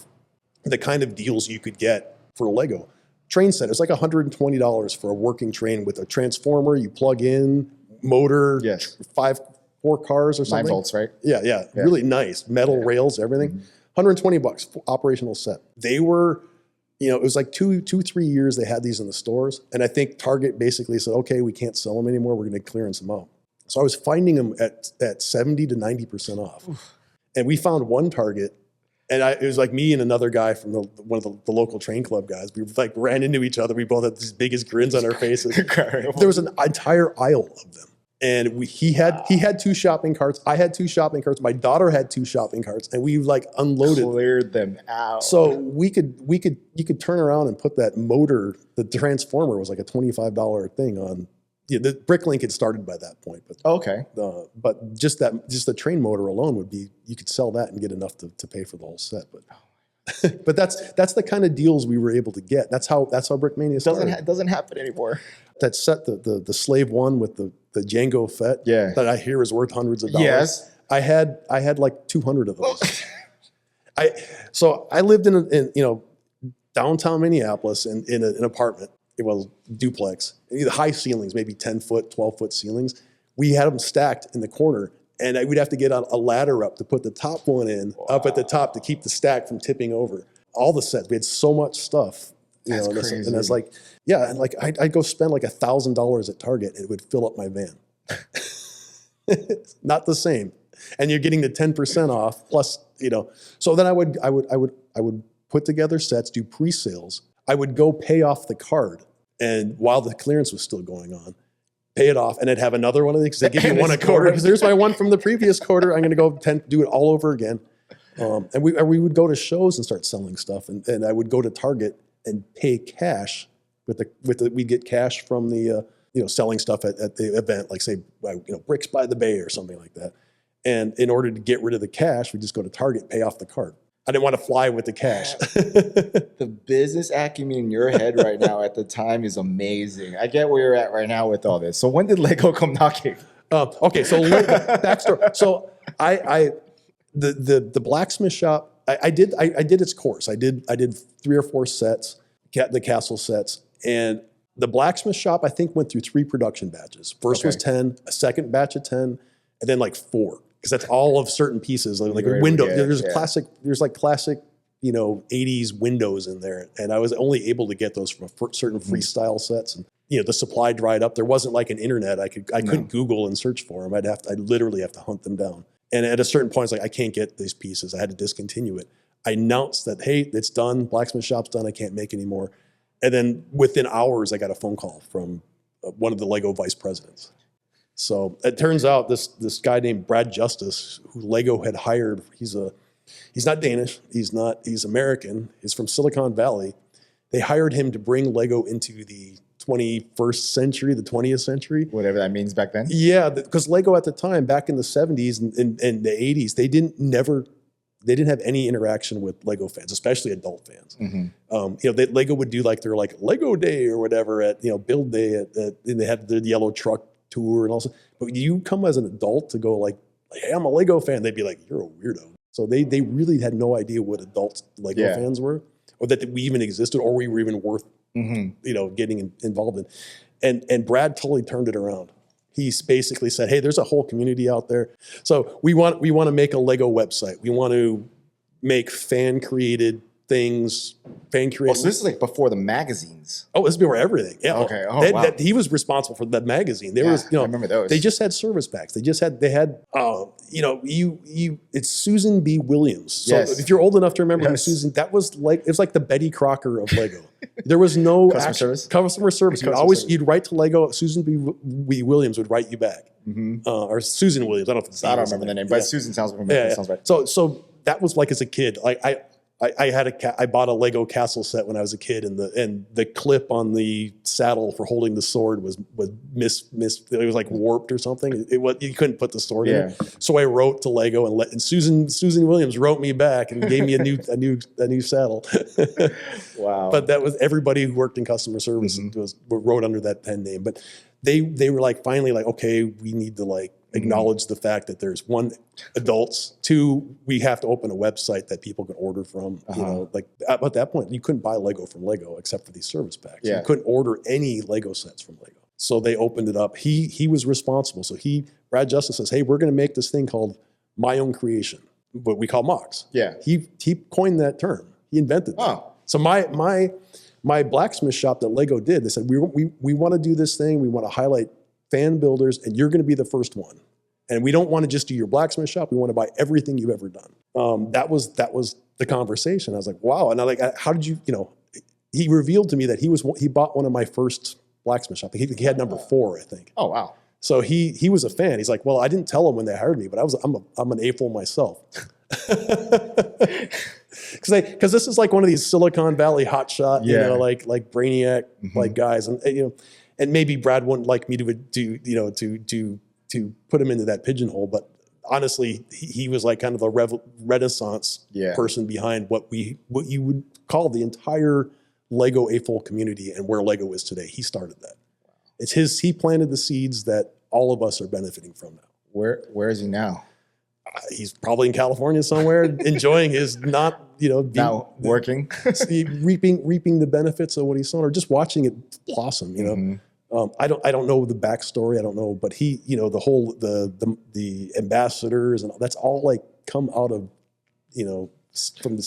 the kind of deals you could get for a Lego train set. It's like $120 for a working train with a transformer. You plug in motor, yes, 4 cars or something. 9 volts, right? Yeah. Really nice metal rails, everything. $120 operational set. They were, it was like 2-3 years they had these in the stores, and I think Target basically said, okay, we can't sell them anymore. We're going to clearance them out. So I was finding them at 70 to 90% off. Oof. And we found one Target, and it was like me and another guy from one of the local train club guys. We like ran into each other. We both had these biggest grins on our faces. There was an entire aisle of them. And he had 2 shopping carts. I had 2 shopping carts. My daughter had 2 shopping carts, and we like cleared them out. So you could turn around and put that motor. The transformer was like a $25 thing on. Yeah, the Bricklink had started by that point, but but just the train motor alone would be, you could sell that and get enough to pay for the whole set. But but that's the kind of deals we were able to get. That's how Brickmania started. Doesn't happen anymore. That set, the Slave One with the Django Fett, that I hear is worth hundreds of dollars. Yes, I had like 200 of those. I lived in downtown Minneapolis in an apartment. It was duplex, the high ceilings, maybe 10-foot, 12-foot ceilings. We had them stacked in the corner, and we'd have to get a ladder up to put the top one in, up at the top to keep the stack from tipping over. All the sets, we had so much stuff. That's crazy. And I was like, and like I'd go spend like $1,000 at Target, and it would fill up my van. Not the same, and you're getting the 10% off plus, So then I would put together sets, do pre-sales. I would go pay off the card, and while the clearance was still going on, pay it off, and I'd have another one of these because they give you one a quarter. Because there's my one from the previous quarter. I'm going to go do it all over again. And we would go to shows and start selling stuff, and I would go to Target and pay cash we'd get cash from the selling stuff at the event, like say Bricks by the Bay or something like that. And in order to get rid of the cash, we just go to Target, pay off the card. I didn't want to fly with the cash. The business acumen in your head right now at the time is amazing. I get where you're at right now with all this. So when did Lego come knocking? Okay, so backstory. So the blacksmith shop, I did its course. I did 3 or 4 sets, the castle sets, and the blacksmith shop I think went through 3 production batches. First was 10, a second batch of 10, and then like 4. Because that's all of certain pieces, like a window. There's classic 80s windows in there, and I was only able to get those from certain freestyle sets. And the supply dried up. There wasn't like an internet. I couldn't Google and search for them. I'd literally have to hunt them down. And at a certain point, it's like I can't get these pieces. I had to discontinue it. I announced that hey, it's done. Blacksmith shop's done. I can't make anymore. And then within hours, I got a phone call from one of the Lego vice presidents. So it turns out this guy named Brad Justice, who Lego had hired, he's not Danish, he's American, he's from Silicon Valley. They hired him to bring Lego into the 21st century, the 20th century. Whatever that means back then? Yeah, because Lego at the time, back in the 70s and the 80s, they didn't have any interaction with Lego fans, especially adult fans. Mm-hmm. Lego would do their Lego Day or whatever at Build Day and they had the yellow truck tour and also, but you come as an adult to go hey, I'm a Lego fan. They'd be like, you're a weirdo. So they really had no idea what adult Lego fans were, or that we even existed, or we were even worth getting involved in. And Brad totally turned it around. He's basically said, hey, there's a whole community out there. So we want to make a Lego website. We want to make fan created things. So this is before the magazines. Oh, this is before everything. Yeah. Okay. Oh, wow. He was responsible for that magazine. I remember those. They just had service packs. It's Susan B. Williams. So if you're old enough to remember who Susan, it was like the Betty Crocker of Lego. There was no customer service. You'd write to Lego. Susan B. Williams would write you back, or Susan Williams. I don't remember the name, but Susan sounds familiar. Sounds right. So that was as a kid. I bought a Lego castle set when I was a kid, and the clip on the saddle for holding the sword was it was warped or something. You couldn't put the sword in it. So I wrote to Lego and Susan Williams wrote me back and gave me a new saddle. Wow! But that was everybody who worked in customer service wrote under that pen name. But they were finally okay, we need to acknowledge the fact that there's 1, adults, 2, we have to open a website that people can order from. At that point, you couldn't buy Lego from Lego except for these service packs. You couldn't order any Lego sets from Lego. So they opened it up. He was responsible. So Brad Justice says, hey, we're going to make this thing called My Own Creation, what we call MOX. Yeah. He coined that term. He invented that. So my blacksmith shop that Lego did, they said, we want to do this thing. We want to highlight fan builders, and you're going to be the first one. And we don't want to just do your blacksmith shop. We want to buy everything you've ever done. That was the conversation. I was like, wow. And I'm how did you, he revealed to me that he bought one of my first blacksmith shop. He had number 4, I think. Oh, wow. So he was a fan. He's like, well, I didn't tell him when they hired me, but I'm an AFOL myself. Because this is one of these Silicon Valley hotshot, like Brainiac, guys. And maybe Brad wouldn't like me to put him into that pigeonhole, but honestly, he was kind of a renaissance person behind what you would call the entire Lego AFOL community and where Lego is today. He started that. It's he planted the seeds that all of us are benefiting from now. Where is he now? He's probably in California somewhere, enjoying his now working, reaping the benefits of what he's sown, or just watching it blossom. I don't know the backstory. I don't know, but he, the whole the ambassadors and that's all come out of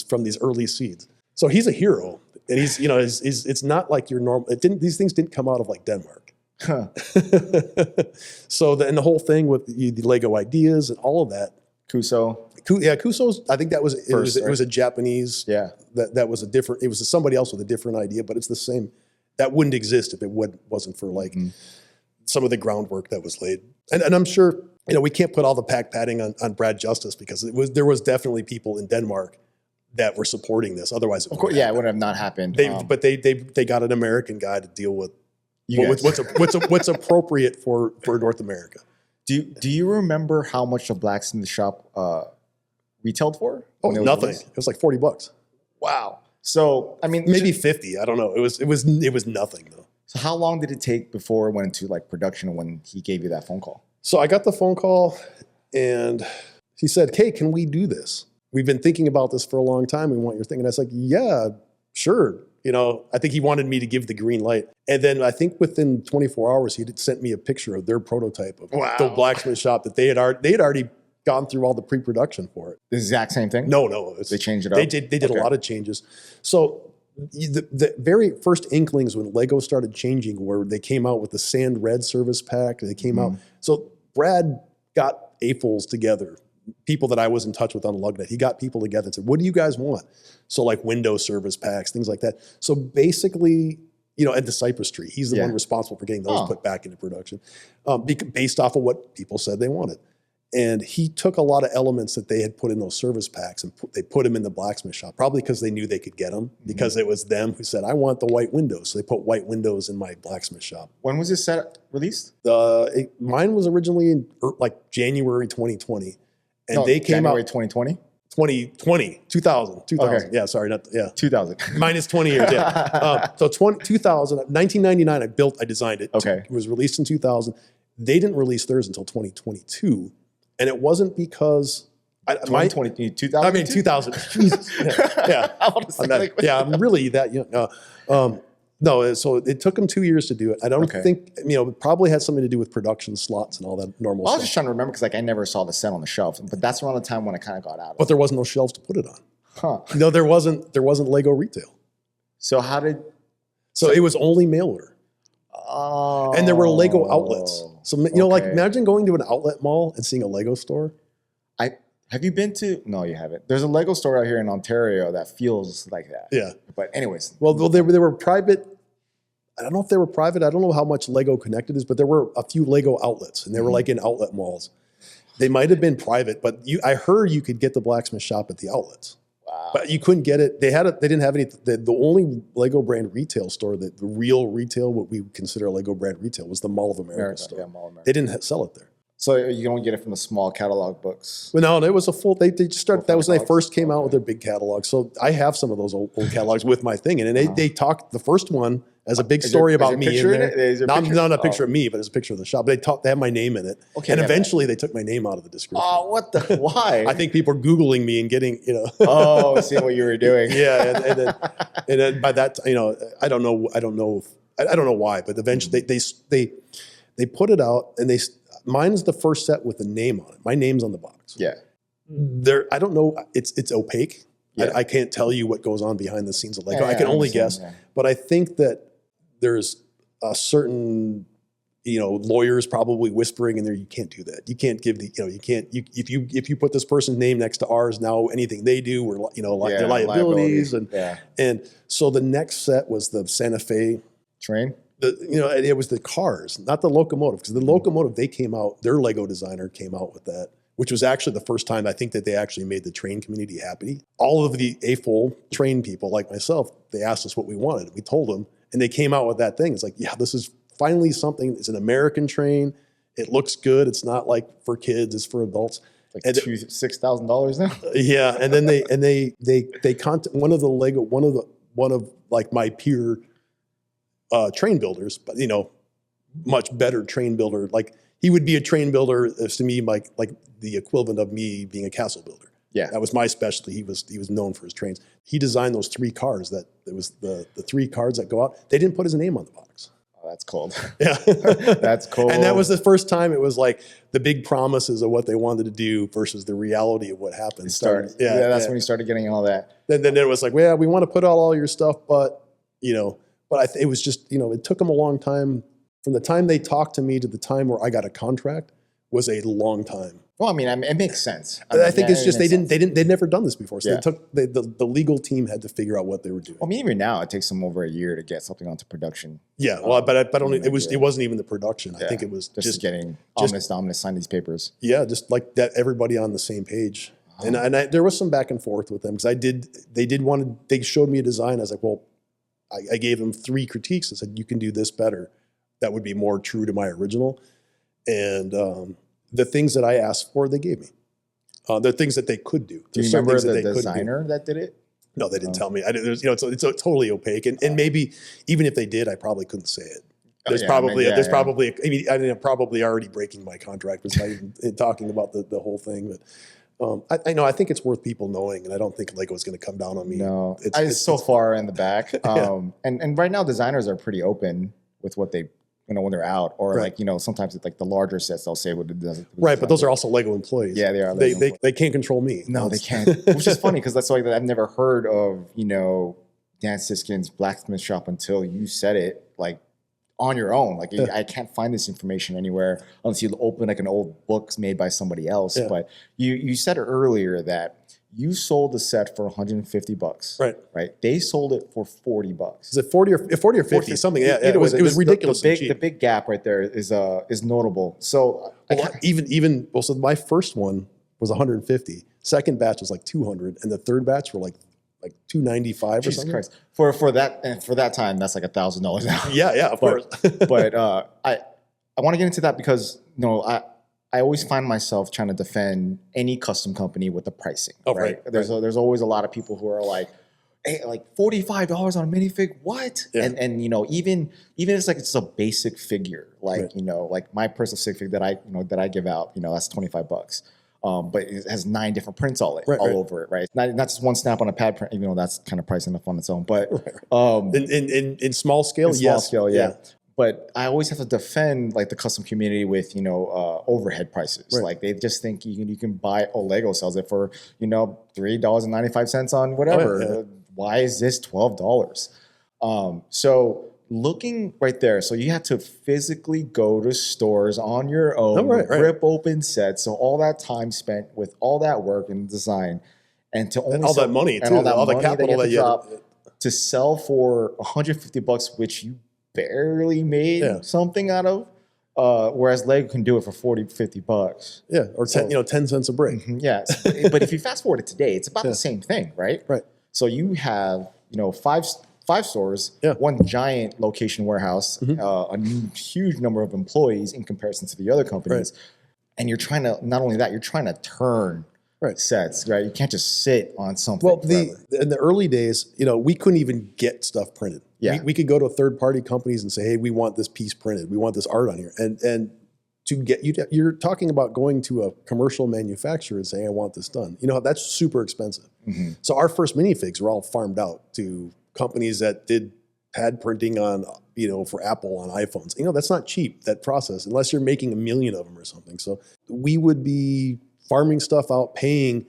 from these early seeds. So he's a hero, and he's it's not like your normal. These things didn't come out of Denmark. Huh. So the whole thing with the Lego ideas and all of that Kuso. Kuso's. I think that was it. First, It was a Japanese. Yeah. That was a different. It was somebody else with a different idea, but it's the same. That wouldn't exist if it wasn't for like some of the groundwork that was laid. And I'm sure we can't put all the padding on Brad Justice because there was definitely people in Denmark that were supporting this. Otherwise, Of course, it would have not happened. But they got an American guy to deal with what's appropriate for North America. Do you remember how much the Blacksmith shop retailed for? Oh, nothing. It was like $40. Wow. So I mean, maybe 50. I don't know. It was nothing though. So how long did it take before it went into like production when he gave you that phone call? So I got the phone call and he said, "Hey, can we do this? We've been thinking about this for a long time. We want your thing." And I was like, "Yeah, sure." I think he wanted me to give the green light. And then I think within 24 hours, he had sent me a picture of their prototype of the Blacksmith shop that they had already gone through all the pre-production for it. The exact same thing? No. They changed it up? They did a lot of changes. So the very first inklings when Lego started changing where they came out with the sand red service pack, they came out. So Brad got AFOLs together, people that I was in touch with on Lugnet. He got people together and said, "What do you guys want?" So like window service packs, things like that. So basically, at the Cypress Tree, he's the one responsible for getting those put back into production based off of what people said they wanted. And he took a lot of elements that they had put in those service packs and they put them in the Blacksmith shop, probably because they knew they could get them, because it was them who said, "I want the white windows." So they put white windows in my Blacksmith shop. When was this set released? Mine was originally in like January 2020. And they came January out 2020? 2000. Okay. Yeah, sorry, 2000. Minus 20 years, yeah. So 2000, 1999, I designed it. Okay. It was released in 2000. They didn't release theirs until 2022. And it wasn't because... 2020. 2000? I mean, 2000. Jesus. Yeah. I'm really that young. No, so it took them 2 years to do it. I don't think, it probably had something to do with production slots and all that normal stuff. I was just trying to remember because I never saw the set on the shelf, but that's around the time when I kind of got out of it. But there wasn't no shelves to put it on. Huh. No, there wasn't Lego retail. So So it was only mail order. Oh. And there were Lego outlets. So, like imagine going to an outlet mall and seeing a Lego store. Have you been to? No, you haven't. There's a Lego store out here in Ontario that feels like that. Yeah. But anyways. Well, they were private. I don't know if they were private. I don't know how much Lego Connected is, but there were a few Lego outlets, and they were like in outlet malls. They might have been private, but I heard you could get the Blacksmith shop at the outlets. Wow. But you couldn't get it. They didn't have any. The only Lego brand retail store, the real retail, what we consider a Lego brand retail, was the Mall of America store. Yeah, Mall of America. They didn't sell it there. So you don't get it from the small catalog books? Well, no, it was a full, they just started, that was when they first came out with their big catalog. So I have some of those old catalogs with my thing. And they talked, the first one as a big story about me in there. Not a picture of me, but it's a picture of the shop. They have my name in it. Okay, and eventually they took my name out of the description. Oh, why? I think people are Googling me and getting, Oh, seeing what you were doing. Yeah. And then by that, I don't know why, but eventually they put it out and mine's the first set with a name on it. My name's on the box. Yeah. I don't know. It's opaque. Yeah. I can't tell you what goes on behind the scenes of Lego. I can only guess. Yeah. But I think that there's a certain, lawyers probably whispering in there, you can't do that. You can't give if you put this person's name next to ours, now anything they do, we're, their liabilities. And so the next set was the Santa Fe train. It was the cars, not the locomotive, because the locomotive, their Lego designer came out with that, which was actually the first time I think that they actually made the train community happy. All of the AFOL train people like myself, they asked us what we wanted. We told them, and they came out with that thing. It's like, yeah, this is finally something. It's an American train. It looks good. It's not like for kids. It's for adults. Like $6,000 now. Yeah, and then one of like my peer train builders, but much better train builder. Like he would be a train builder to me, like the equivalent of me being a castle builder. Yeah, that was my specialty. He was known for his trains. He designed those 3 cars. That it was the 3 cars that go out. They didn't put his name on the box. Oh, that's cold. Yeah, that's cold. And that was the first time it was like the big promises of what they wanted to do versus the reality of what happened. That's when you started getting all that. Then it was like, well, we want to put out all your stuff, but it was just, it took them a long time. From the time they talked to me to the time where I got a contract was a long time. Well, I mean, it makes sense. I think it's just it they'd never done this before. So Yeah. the legal team had to figure out what they were doing. I mean, even now, it takes them over a year to get something onto production. Yeah, well, but only it wasn't even the production. I think it was just getting Omnis sign these papers. Yeah, just like that, everybody on the same page. And there was some back and forth with them because they showed me a design. I was like, well, I gave them 3 critiques. I said, you can do this better. That would be more true to my original. And the things that I asked for, they gave me. The things that they could do. Do you remember the designer that did it? No, they didn't tell me. It's totally opaque. And maybe even if they did, I probably couldn't say it. There's probably probably already breaking my contract was not even talking about the whole thing. But I think it's worth people knowing, and I don't think Lego is going to come down on me. No, it's so far in the back. And right now designers are pretty open with what they, when they're out, or sometimes it's like the larger sets they'll say what it does. Right, but those are also Lego employees. Yeah, they are. They can't control me. No, they can't. Which is funny because that's like I've never heard of Dan Siskind's Blacksmith shop until you said it like on your own. Like I can't find this information anywhere unless you open like an old book made by somebody else. Yeah. But you said earlier that you sold the set for $150. Right. They sold it for $40. Is it 40 or 50? Something. Yeah. It was ridiculous. The big gap right there is notable. So so my first one was 150. Second batch was like 200, and the third batch were like 295 or something. Christ. For that time, that's like $1,000 now. Yeah, of course. But I want to get into that because I always find myself trying to defend any custom company with the pricing. Oh, right. There's always a lot of people who are like, hey, like $45 on a minifig, what? Yeah. And even if it's like it's a basic figure, like like my personal stick figure that I give out, that's $25. But it has 9 different prints all over it, right? Not just one snap on a pad print, even though that's kind of pricing enough on its own. But in small scale, yeah. But I always have to defend like the custom community with overhead prices. Right. Like they just think you can buy. Lego sells it for $3.95 on whatever. Oh, yeah. Why is this $12? So looking right there, so you had to physically go to stores on your own, rip open sets. So all that time spent with all that work and design, and to only that money too, all the capital that you drop to sell for $150, which you barely made something out of, whereas Lego can do it for $40-$50. Yeah, or 10 cents a brick. Mm-hmm, yeah, but if you fast forward to today, it's about the same thing, right? Right. So you have five stores, one giant location warehouse, a huge number of employees in comparison to the other companies, and you're trying to not only that, you're trying to turn sets, right? You can't just sit on something. Well, in the early days, we couldn't even get stuff printed. Yeah. We could go to third-party companies and say, hey, we want this piece printed. We want this art on here. And to get you're talking about going to a commercial manufacturer and saying, I want this done. That's super expensive. Mm-hmm. So our first minifigs were all farmed out to companies that did pad printing on, for Apple on iPhones. That's not cheap, that process, unless you're making 1 million of them or something. So we would be farming stuff out, paying,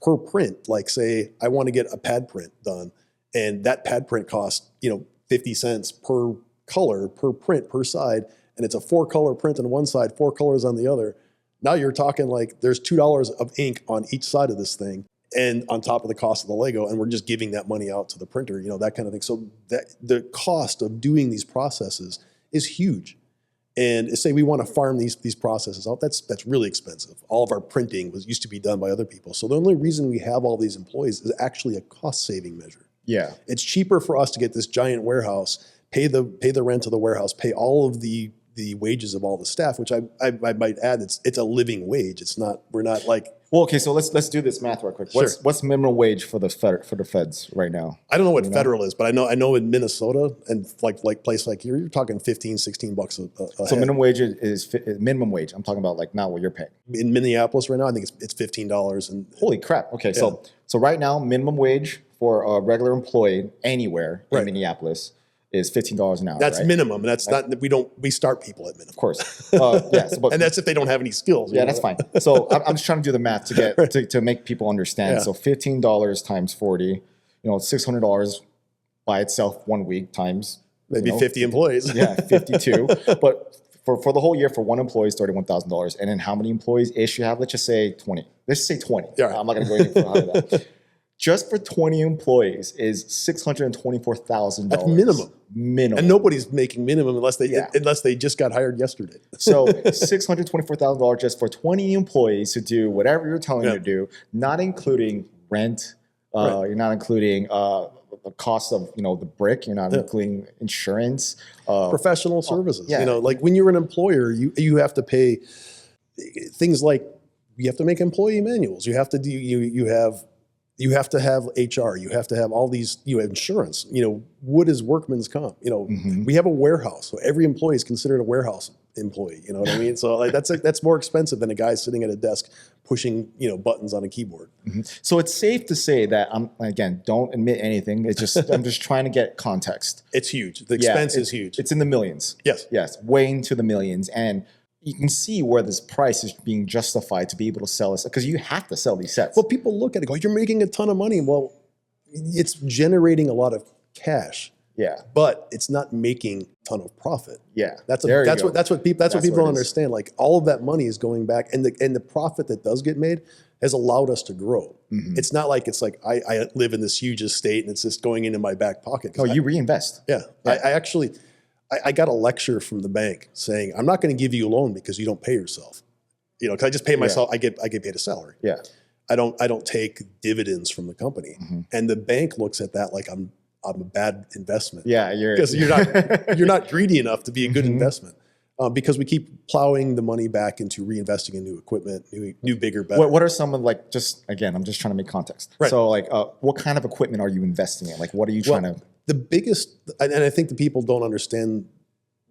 per print. Like say, I want to get a pad print done. And that pad print costs, 50 cents per color, per print, per side. And it's a 4-color print on one side, 4 colors on the other. Now you're talking like there's $2 of ink on each side of this thing, and on top of the cost of the Lego, and we're just giving that money out to the printer, that kind of thing. So that the cost of doing these processes is huge. And say we want to farm these processes out, that's really expensive. All of our printing used to be done by other people. So the only reason we have all these employees is actually a cost-saving measure. Yeah, it's cheaper for us to get this giant warehouse, pay the rent of the warehouse, pay all of the wages of all the staff, which I might add, it's a living wage. It's not, we're not like. Well, okay, so let's do this math real quick. What's minimum wage for the feds right now? I don't know what federal is, but I know in Minnesota and like place like here, you're talking $15-$16 a So minimum wage is minimum wage. I'm talking about like not what you're paying. In Minneapolis right now, I think it's $15 and. Holy crap! Okay, so right now minimum wage for a regular employee anywhere in Minneapolis is $15 an hour. That's minimum, and that's not. We start people at minimum, of course. Yes, and that's if they don't have any skills. Yeah, that's fine. So I'm just trying to do the math to get to make people understand. Yeah. So $15 times 40, $600 by itself 1 week times maybe 50 employees. Yeah, 52. But for the whole year for one employee is $31,000. And then how many employees ish you have? Let's just say 20. Let's just say 20. Yeah. I'm not going to go any further than that. Just for 20 employees is $624,000. That's minimum. Minimum. And nobody's making minimum unless they just got hired yesterday. So $624,000 just for 20 employees to do whatever you're telling them to do, not including rent. You're not including the cost of the brick. You're not including insurance, professional services. Yeah. Like when you're an employer, you have to pay things like you have to make employee manuals. You have to do you have to have HR. You have to have all these, insurance. Wood is workman's comp. We have a warehouse, so every employee is considered a warehouse employee. You know what I mean? So like that's more expensive than a guy sitting at a desk pushing buttons on a keyboard. So it's safe to say that don't admit anything. It's just I'm just trying to get context. It's huge. The expense is huge. It's in the millions. Yes, way into the millions, and you can see where this price is being justified to be able to sell this, because you have to sell these sets. Well, people look at it and go, you're making a ton of money. Well, it's generating a lot of cash. Yeah. But it's not making a ton of profit. Yeah. That's what people don't understand. Like all of that money is going back, and the profit that does get made has allowed us to grow. It's not like I live in this huge estate and it's just going into my back pocket. Oh, you reinvest. Yeah. I got a lecture from the bank saying, I'm not going to give you a loan because you don't pay yourself. Because I just pay myself. I get paid a salary. Yeah. I don't take dividends from the company. And the bank looks at that like I'm a bad investment. Yeah, because you're not greedy enough to be a good investment. Because we keep plowing the money back into reinvesting in new equipment, new bigger, better. What are some of I'm just trying to make context. Right. So what kind of equipment are you investing in? Like, what are you trying to? The biggest, and I think the people don't understand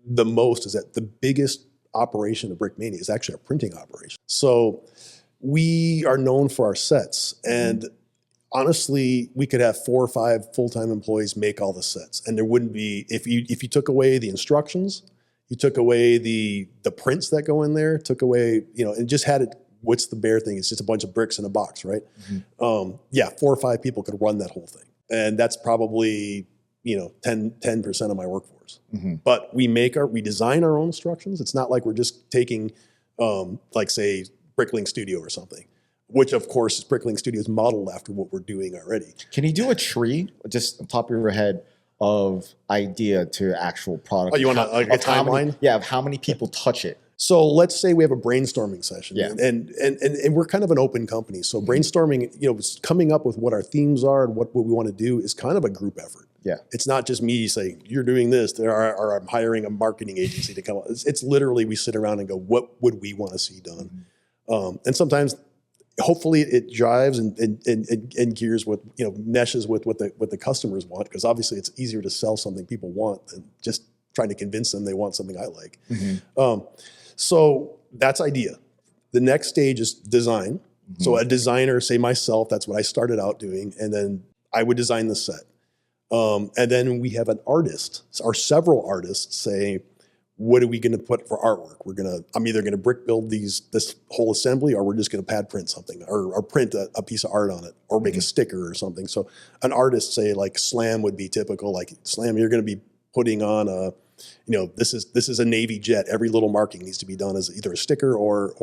the most, is that the biggest operation of Brickmania is actually a printing operation. So we are known for our sets, and honestly, we could have 4 or 5 full-time employees make all the sets, and there wouldn't be, if you took away the instructions, you took away the prints that go in there, took away, and just had it. What's the bare thing? It's just a bunch of bricks in a box, right? 4 or 5 people could run that whole thing, and that's probably 10% of my workforce. But we design our own instructions. It's not like we're just taking, say, Bricklink Studio or something, which of course Bricklink Studio is modeled after what we're doing already. Can you do a tree just on top of your head of idea to actual product? Oh, you want a timeline? Of how many people touch it. So let's say we have a brainstorming session, Yeah. and we're kind of an open company. So brainstorming, coming up with what our themes are and what we want to do is kind of a group effort. Yeah. It's not just me saying, you're doing this, or I'm hiring a marketing agency to come up. It's literally we sit around and go, what would we want to see done? And sometimes, hopefully it drives and gears with, meshes with what the customers want, because obviously it's easier to sell something people want than just trying to convince them they want something I like. So that's idea. The next stage is design. So a designer, say myself, that's what I started out doing, and then I would design the set. And then we have an artist, or several artists, say, what are we going to put for artwork? I'm either going to brick build this whole assembly, or we're just going to pad print something, or print a piece of art on it, or make a sticker or something. So an artist, say like Slam would be typical. Like Slam, you're going to be putting on this is a Navy jet. Every little marking needs to be done as either a sticker or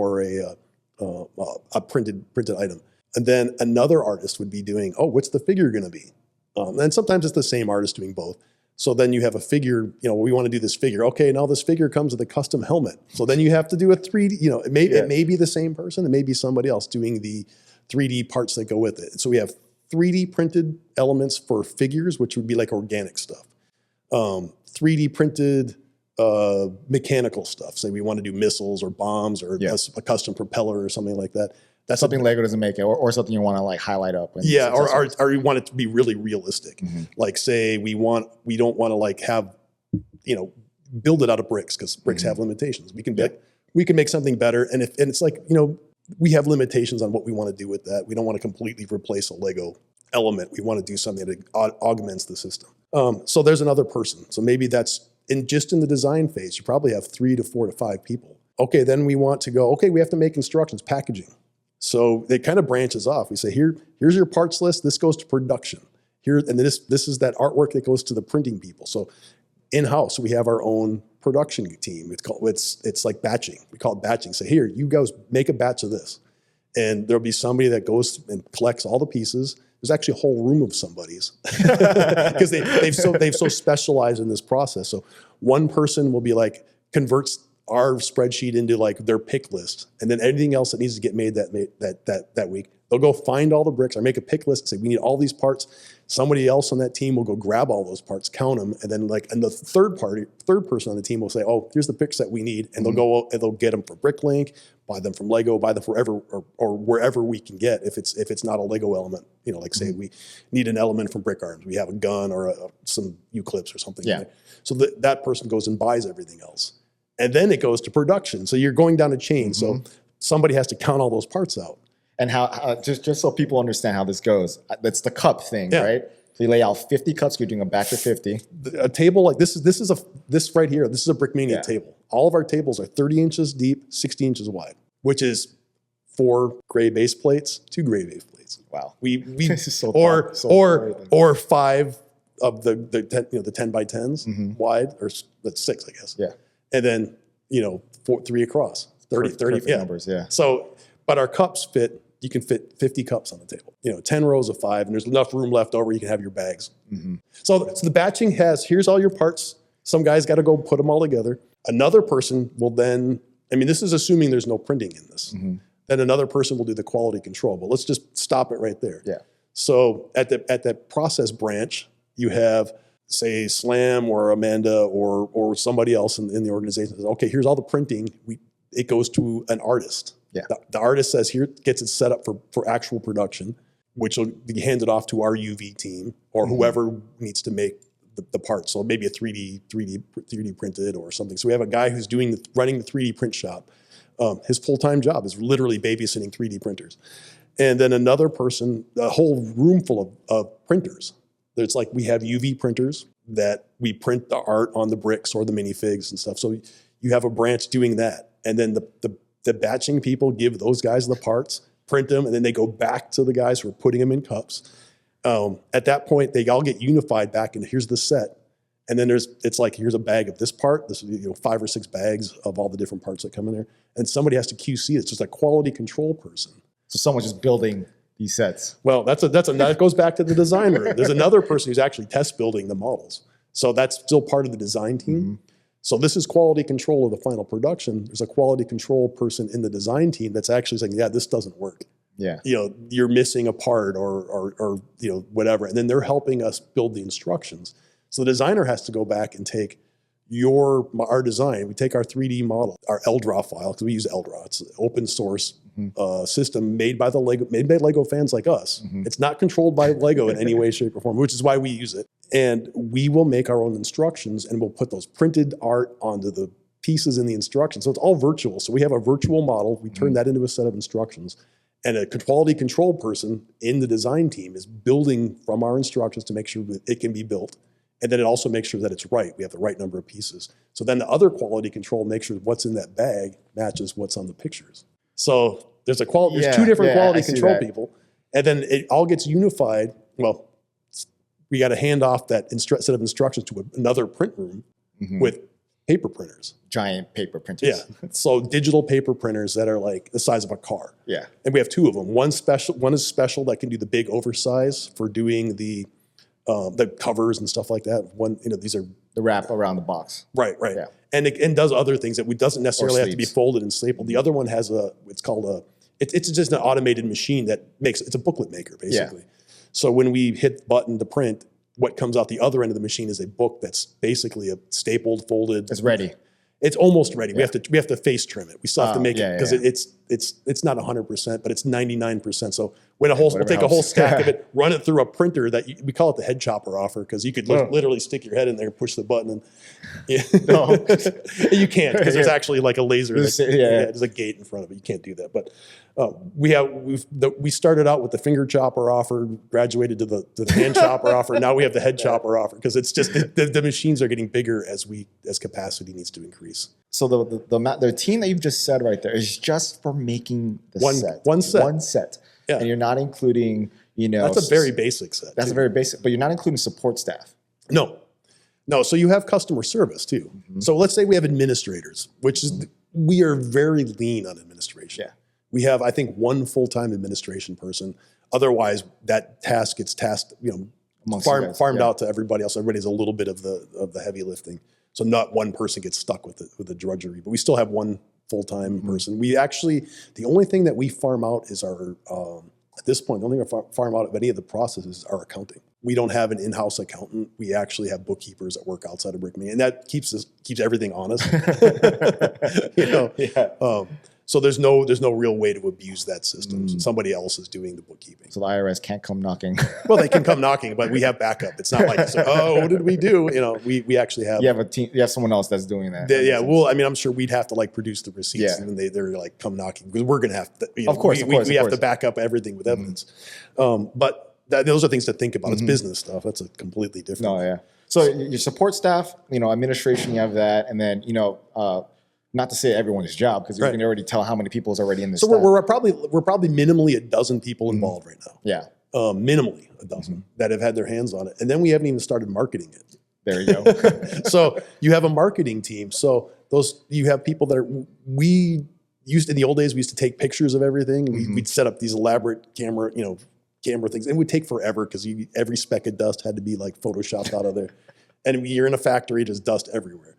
a printed item. And then another artist would be doing, what's the figure going to be? And sometimes it's the same artist doing both. So then you have a figure, we want to do this figure. Okay, now this figure comes with a custom helmet. So then you have to do a 3D, it may be the same person, it may be somebody else doing the 3D parts that go with it. So we have 3D printed elements for figures, which would be like organic stuff. 3D printed mechanical stuff. Say we want to do missiles or bombs or a custom propeller or something like that. That's something Lego doesn't make it, or something you want to highlight up. Or you want it to be really realistic. Like say we don't want to have, build it out of bricks, because bricks have limitations. We can make something better, and it's like, we have limitations on what we want to do with that. We don't want to completely replace a Lego element. We want to do something that augments the system. So there's another person. So maybe that's in the design phase. You probably have 3 to 4 to 5 people. Okay, then we want to go, we have to make instructions, packaging. So it kind of branches off. We say, here's your parts list. This goes to production. And this is that artwork that goes to the printing people. So in-house, we have our own production team. It's like batching. We call it batching. Say, here, you guys make a batch of this. And there'll be somebody that goes and collects all the pieces. There's actually a whole room of somebody's because they've so specialized in this process. So one person will be like, converts our spreadsheet into like their pick list, and then anything else that needs to get made that week, they'll go find all the bricks or make a pick list and say, we need all these parts. Somebody else on that team will go grab all those parts, count them, and then and the third person on the team will say, oh, here's the picks that we need, and they'll go and they'll get them from Bricklink, buy them from Lego, buy them wherever or wherever we can get. If it's not a Lego element, like say we need an element from Brick Arms, we have a gun or some U-clips or something. Yeah. Right? So that person goes and buys everything else, and then it goes to production. So you're going down a chain. So somebody has to count all those parts out. And how just so people understand how this goes, that's the cup thing, right? So you lay out 50 cups. You're doing a batch of 50. A table like this right here. This is a Brickmania table. All of our tables are 30 inches deep, 60 inches wide, which is 4 gray base plates, 2 gray base plates. Wow, we this is so or 5 of the 10 by 10s wide, or that's 6, I guess. Yeah, and then 3 across, 30 numbers. Yeah. So, but our cups fit. You can fit 50 cups on the table, 10 rows of 5, and there's enough room left over. You can have your bags. So the batching here's all your parts. Some guy's got to go put them all together. Another person will then, this is assuming there's no printing in this. Then another person will do the quality control, but let's just stop it right there. Yeah. So at that process branch, you have, say, Slam or Amanda or somebody else in the organization says, okay, here's all the printing. It goes to an artist. Yeah. The artist says, here, gets it set up for actual production, which will be handed off to our UV team or whoever needs to make the parts. So maybe a 3D printed or something. So we have a guy who's running the 3D print shop. His full-time job is literally babysitting 3D printers. And then another person, a whole room full of printers. There's like, we have UV printers that we print the art on the bricks or the minifigs and stuff. So you have a branch doing that. And then the batching people give those guys the parts, print them, and then they go back to the guys who are putting them in cups. At that point, they all get unified back, and here's the set. And then it's like, here's a bag of this part. This is 5 or 6 bags of all the different parts that come in there. And somebody has to QC it. It's just a quality control person. So someone's just building these sets. Well, that goes back to the design room. There's another person who's actually test building the models. So that's still part of the design team. So this is quality control of the final production. There's a quality control person in the design team that's actually saying, yeah, this doesn't work. Yeah. You're missing a part or whatever. And then they're helping us build the instructions. So the designer has to go back and take our design. We take our 3D model, our LDRAW file, because we use LDRAW. It's an open source system made by Lego fans like us. It's not controlled by Lego in any way, shape, or form, which is why we use it. And we will make our own instructions, and we'll put those printed art onto the pieces in the instructions. So it's all virtual. So we have a virtual model. We turn that into a set of instructions. And a quality control person in the design team is building from our instructions to make sure that it can be built. And then it also makes sure that it's right. We have the right number of pieces. So then the other quality control makes sure what's in that bag matches what's on the pictures. So there's 2 different quality control people. And then it all gets unified. Well, we got to hand off that set of instructions to another print room with paper printers. Giant paper printers. Yeah. So digital paper printers that are like the size of a car. Yeah. And we have 2 of them. One is special that can do the big oversize for doing the covers and stuff like that. These are the wrap around the box. Right. Yeah. And does other things that doesn't necessarily have to be folded and stapled. The other one has it's just an automated machine that it's a booklet maker basically. Yeah. So when we hit the button to print, what comes out the other end of the machine is a book that's basically a stapled, folded. It's ready. It's almost ready. Yeah. We have to face trim it. We still have to make it because it's not 100%, but it's 99%. So we'll take a whole stack of it, run it through a printer we call it the head chopper offer, because you could literally stick your head in there, push the button, and you can't, because there's actually like a laser. There's a gate in front of it. You can't do that. But we started out with the finger chopper offer, graduated to the hand chopper offer. Now we have the head chopper offer, because it's just the machines are getting bigger as capacity needs to increase. So the team that you've just said right there is just for making one set. Yeah. And you're not including, that's a very basic set. That's a very basic, but you're not including support staff. No, No, so you have customer service too. So let's say we have administrators, which is, we are very lean on administration. Yeah. We have, I think, one full-time administration person. Otherwise, that task gets tasked, farmed out to everybody else. Everybody's a little bit of the heavy lifting. So not one person gets stuck with the drudgery, but we still have one full-time person. We actually, the only thing that we farm out is our, at this point, the only thing we farm out of any of the processes is our accounting. We don't have an in-house accountant. We actually have bookkeepers that work outside of Brickmania, and that keeps everything honest. So there's no real way to abuse that system. Somebody else is doing the bookkeeping. So the IRS can't come knocking. Well, they can come knocking, but we have backup. It's not like, oh, what did we do? We actually have. You have a team. You have someone else that's doing that. Well, I mean, I'm sure we'd have to like produce the receipts, and they're like come knocking, because we're going to have to. Of course, we have to back up everything with evidence. But those are things to think about. It's business stuff. That's a completely different. No, yeah. So your support staff, administration, you have that, and then not to say everyone's job, because you can already tell how many people is already in this. So we're probably minimally a dozen people involved right now. Yeah, minimally a dozen that have had their hands on it, and then we haven't even started marketing it. There you go. So you have a marketing team. So you have people that we used in the old days. We used to take pictures of everything. We'd set up these elaborate camera things. It would take forever because every speck of dust had to be like photoshopped out of there. And you're in a factory, there's dust everywhere.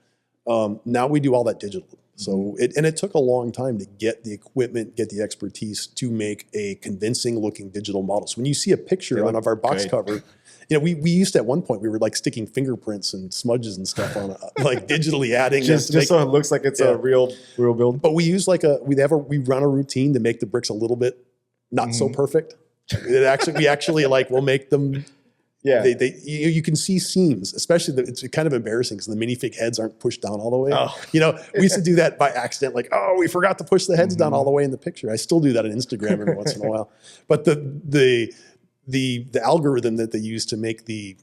Now we do all that digital. So it took a long time to get the equipment, get the expertise to make a convincing looking digital model. So when you see a picture on our box cover, we used to, at one point, we were like sticking fingerprints and smudges and stuff on like digitally adding just so it looks like it's a real build. But we use we run a routine to make the bricks a little bit not so perfect. We actually we'll make them. Yeah, you can see seams, especially it's kind of embarrassing because the minifig heads aren't pushed down all the way. We used to do that by accident, we forgot to push the heads down all the way in the picture. I still do that on Instagram every once in a while. But the algorithm that they use to make the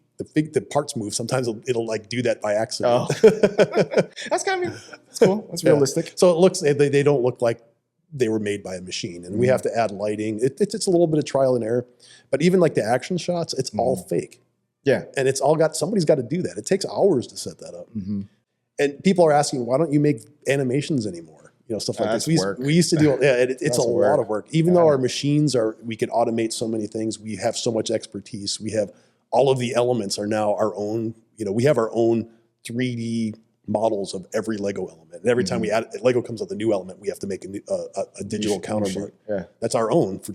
parts move, sometimes it'll do that by accident. That's that's cool. That's realistic. So it looks they don't look like they were made by a machine, and we have to add lighting. It's a little bit of trial and error, but even like the action shots, it's all fake. Yeah. And it's all somebody's got to do that. It takes hours to set that up. And people are asking, why don't you make animations anymore? Stuff like this. We used to do, it's a lot of work. Even though our machines we can automate so many things, we have so much expertise. We have all of the elements are now our own, we have our own 3D models of every Lego element. And every time Lego comes with a new element, we have to make a digital counterpart. Yeah. That's our own for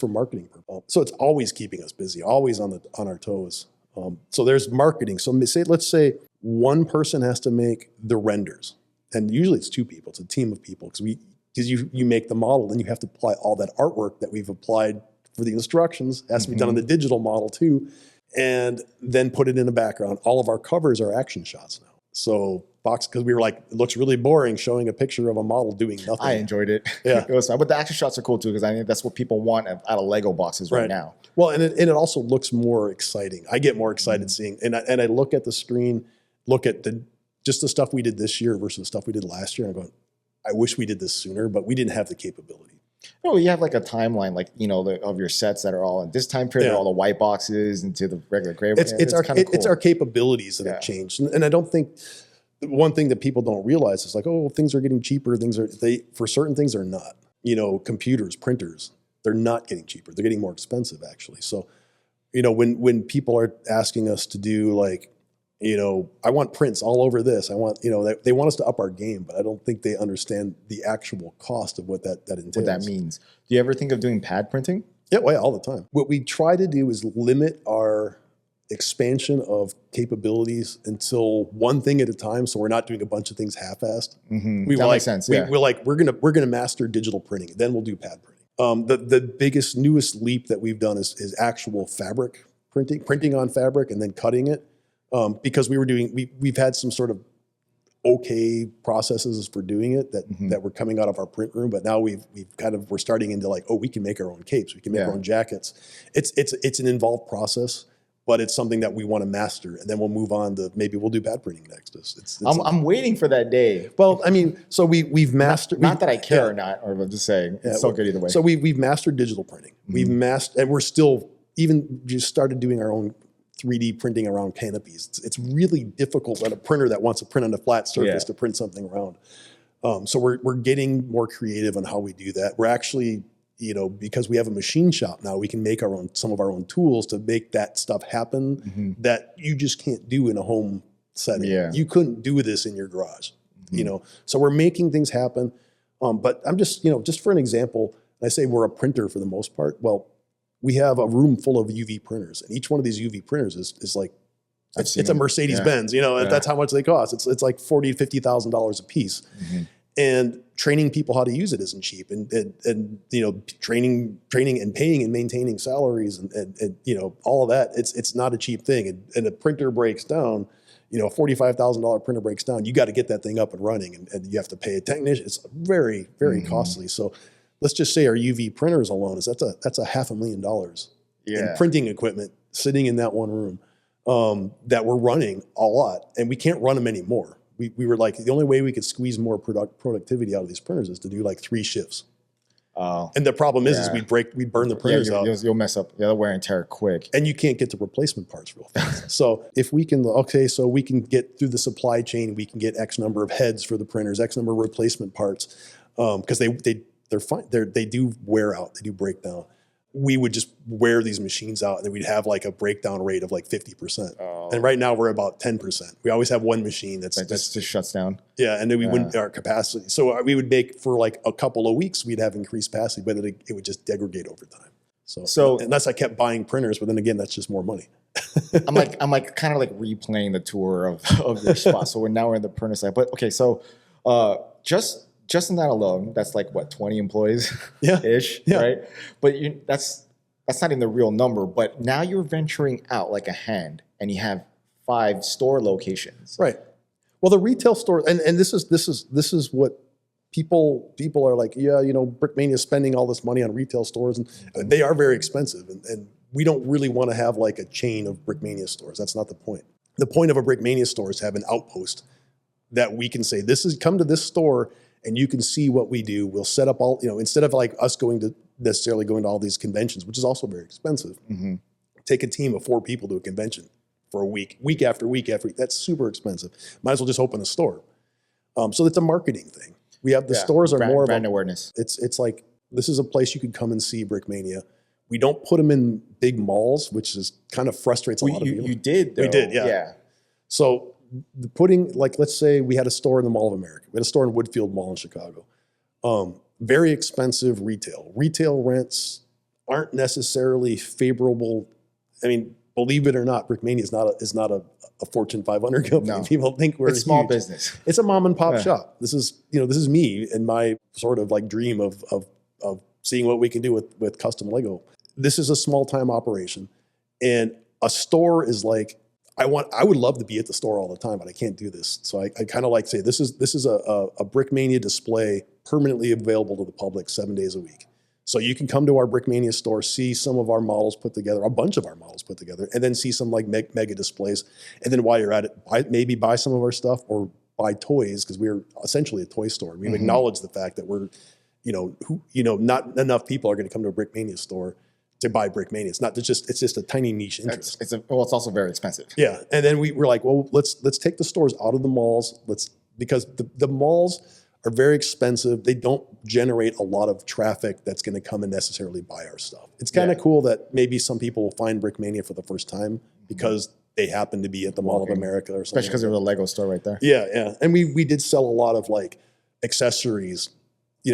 marketing purposes. So it's always keeping us busy, always on our toes. So there's marketing. So let's say one person has to make the renders, and usually it's two people. It's a team of people because you make the model, and you have to apply all that artwork that we've applied for the instructions. It has to be done on the digital model too, and then put it in the background. All of our covers are action shots now. So because we were like, it looks really boring showing a picture of a model doing nothing. I enjoyed it. Yeah. It was fun. But the action shots are cool too, because I think that's what people want out of Lego boxes right now. Well, and it also looks more exciting. I get more excited seeing, and I look at the screen, look at just the stuff we did this year versus the stuff we did last year. And I'm going, I wish we did this sooner, but we didn't have the capability. Oh, you have like a timeline, of your sets that are all in this time period, all the white boxes into the regular gray. It's our capabilities that have changed, and I don't think. One thing that people don't realize is things are getting cheaper. For certain things are not. Computers, printers, they're not getting cheaper. They're getting more expensive actually. So, when people are asking us to do I want prints all over this. I want, they want us to up our game, but I don't think they understand the actual cost of what that entails. What that means. Do you ever think of doing pad printing? Yeah, all the time. What we try to do is limit our expansion of capabilities until one thing at a time, so we're not doing a bunch of things half-assed. That makes sense. Yeah. We're gonna master digital printing, then we'll do pad printing. The biggest newest leap that we've done is actual fabric printing on fabric and then cutting it, because we've had some sort of okay processes for doing it that were coming out of our print room, but now we're starting into we can make our own capes, we can make our own jackets. It's an involved process. But it's something that we want to master, and then we'll move on to maybe we'll do pad printing next. I'm waiting for that day. Well, I mean, so we've mastered. Not that I care or not, or I'm just saying it's so good either way. So we've mastered digital printing. We've mastered, and we're still even just started doing our own 3D printing around canopies. It's really difficult on a printer that wants to print on a flat surface to print something around. So we're getting more creative on how we do that. We're actually, because we have a machine shop now, we can make some of our own tools to make that stuff happen that you just can't do in a home setting. Yeah. You couldn't do this in your garage, So we're making things happen. But I'm just for an example, I say we're a printer for the most part. Well, we have a room full of UV printers, and each one of these UV printers is like, it's a Mercedes Benz, that's how much they cost. It's like $40,000 to $50,000 a piece. And training people how to use it isn't cheap. And training and paying and maintaining salaries and all of that, it's not a cheap thing. And a printer breaks down, a $45,000 printer breaks down, you got to get that thing up and running, and you have to pay a technician. It's very, very costly. So let's just say our UV printers alone that's $500,000 in printing equipment sitting in that one room that we're running a lot, and we can't run them anymore. We were like, the only way we could squeeze more productivity out of these printers is to do like 3 shifts. And the problem is we'd burn the printers out. You'll mess up the wear and tear quick. And you can't get to replacement parts real fast. So if we can, so we can get through the supply chain, we can get X number of heads for the printers, X number of replacement parts, because they're fine. They do wear out, they do break down. We would just wear these machines out, and then we'd have like a breakdown rate of like 50%. And right now we're about 10%. We always have one machine that just shuts down. Yeah, and then we wouldn't our capacity. So we would make for like a couple of weeks, we'd have increased capacity, but it would just degrade over time. So unless I kept buying printers, but then again, that's just more money. I'm like kind of like replaying the tour of your spot. So we're in the printer side. But okay, so just in that alone, that's like what, 20 employees ish, right? But that's not even the real number. But now you're venturing out like a hand, and you have 5 store locations. Right. Well, the retail store, and this is what people are like, Brickmania is spending all this money on retail stores, and they are very expensive. And we don't really want to have like a chain of Brickmania stores. That's not the point. The point of a Brickmania store is to have an outpost that we can say, come to this store, and you can see what we do. We'll set up all, instead of like us necessarily going to all these conventions, which is also very expensive. Take a team of 4 people to a convention for a week after week after week. That's super expensive. Might as well just open a store. So it's a marketing thing. We have the stores are more brand awareness. It's like, this is a place you could come and see Brickmania. We don't put them in big malls, which is kind of frustrates a lot of people. You did, though. We did, yeah. So let's say we had a store in the Mall of America. We had a store in Woodfield Mall in Chicago. Very expensive retail. Retail rents aren't necessarily favorable. I mean, believe it or not, Brickmania is not a Fortune 500 company. No. People think we're a small business. It's a mom and pop shop. This is me and my sort of like dream of seeing what we can do with custom Lego. This is a small time operation, and a store is like, I would love to be at the store all the time, but I can't do this. So I kind of like to say this is a Brickmania display permanently available to the public 7 days a week. So you can come to our Brickmania store, see some of our models put together, a bunch of our models put together, and then see some like mega displays. And then while you're at it, maybe buy some of our stuff or buy toys, because we're essentially a toy store. We've acknowledged the fact that we're, not enough people are going to come to a Brickmania store to buy Brickmania. It's just a tiny niche interest. It's also very expensive. Yeah. And then we're like, well, let's take the stores out of the malls. Because the malls are very expensive. They don't generate a lot of traffic that's going to come and necessarily buy our stuff. It's kind of cool that maybe some people will find Brickmania for the first time because they happen to be at the Mall of America or something. Especially because there's a Lego store right there. Yeah, yeah. And we did sell a lot of like accessories.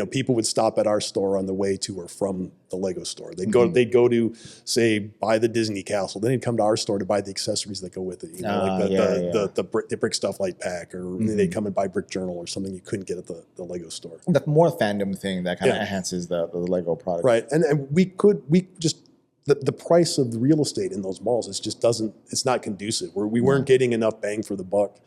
People would stop at our store on the way to or from the Lego store. They'd go to, say, buy the Disney castle. Then they'd come to our store to buy the accessories that go with it. The brick stuff light pack, or they'd come and buy Brick Journal or something you couldn't get at the Lego store. The more fandom thing that kind of enhances the Lego product. Right. And the price of the real estate in those malls it's not conducive. We weren't getting enough bang for the buck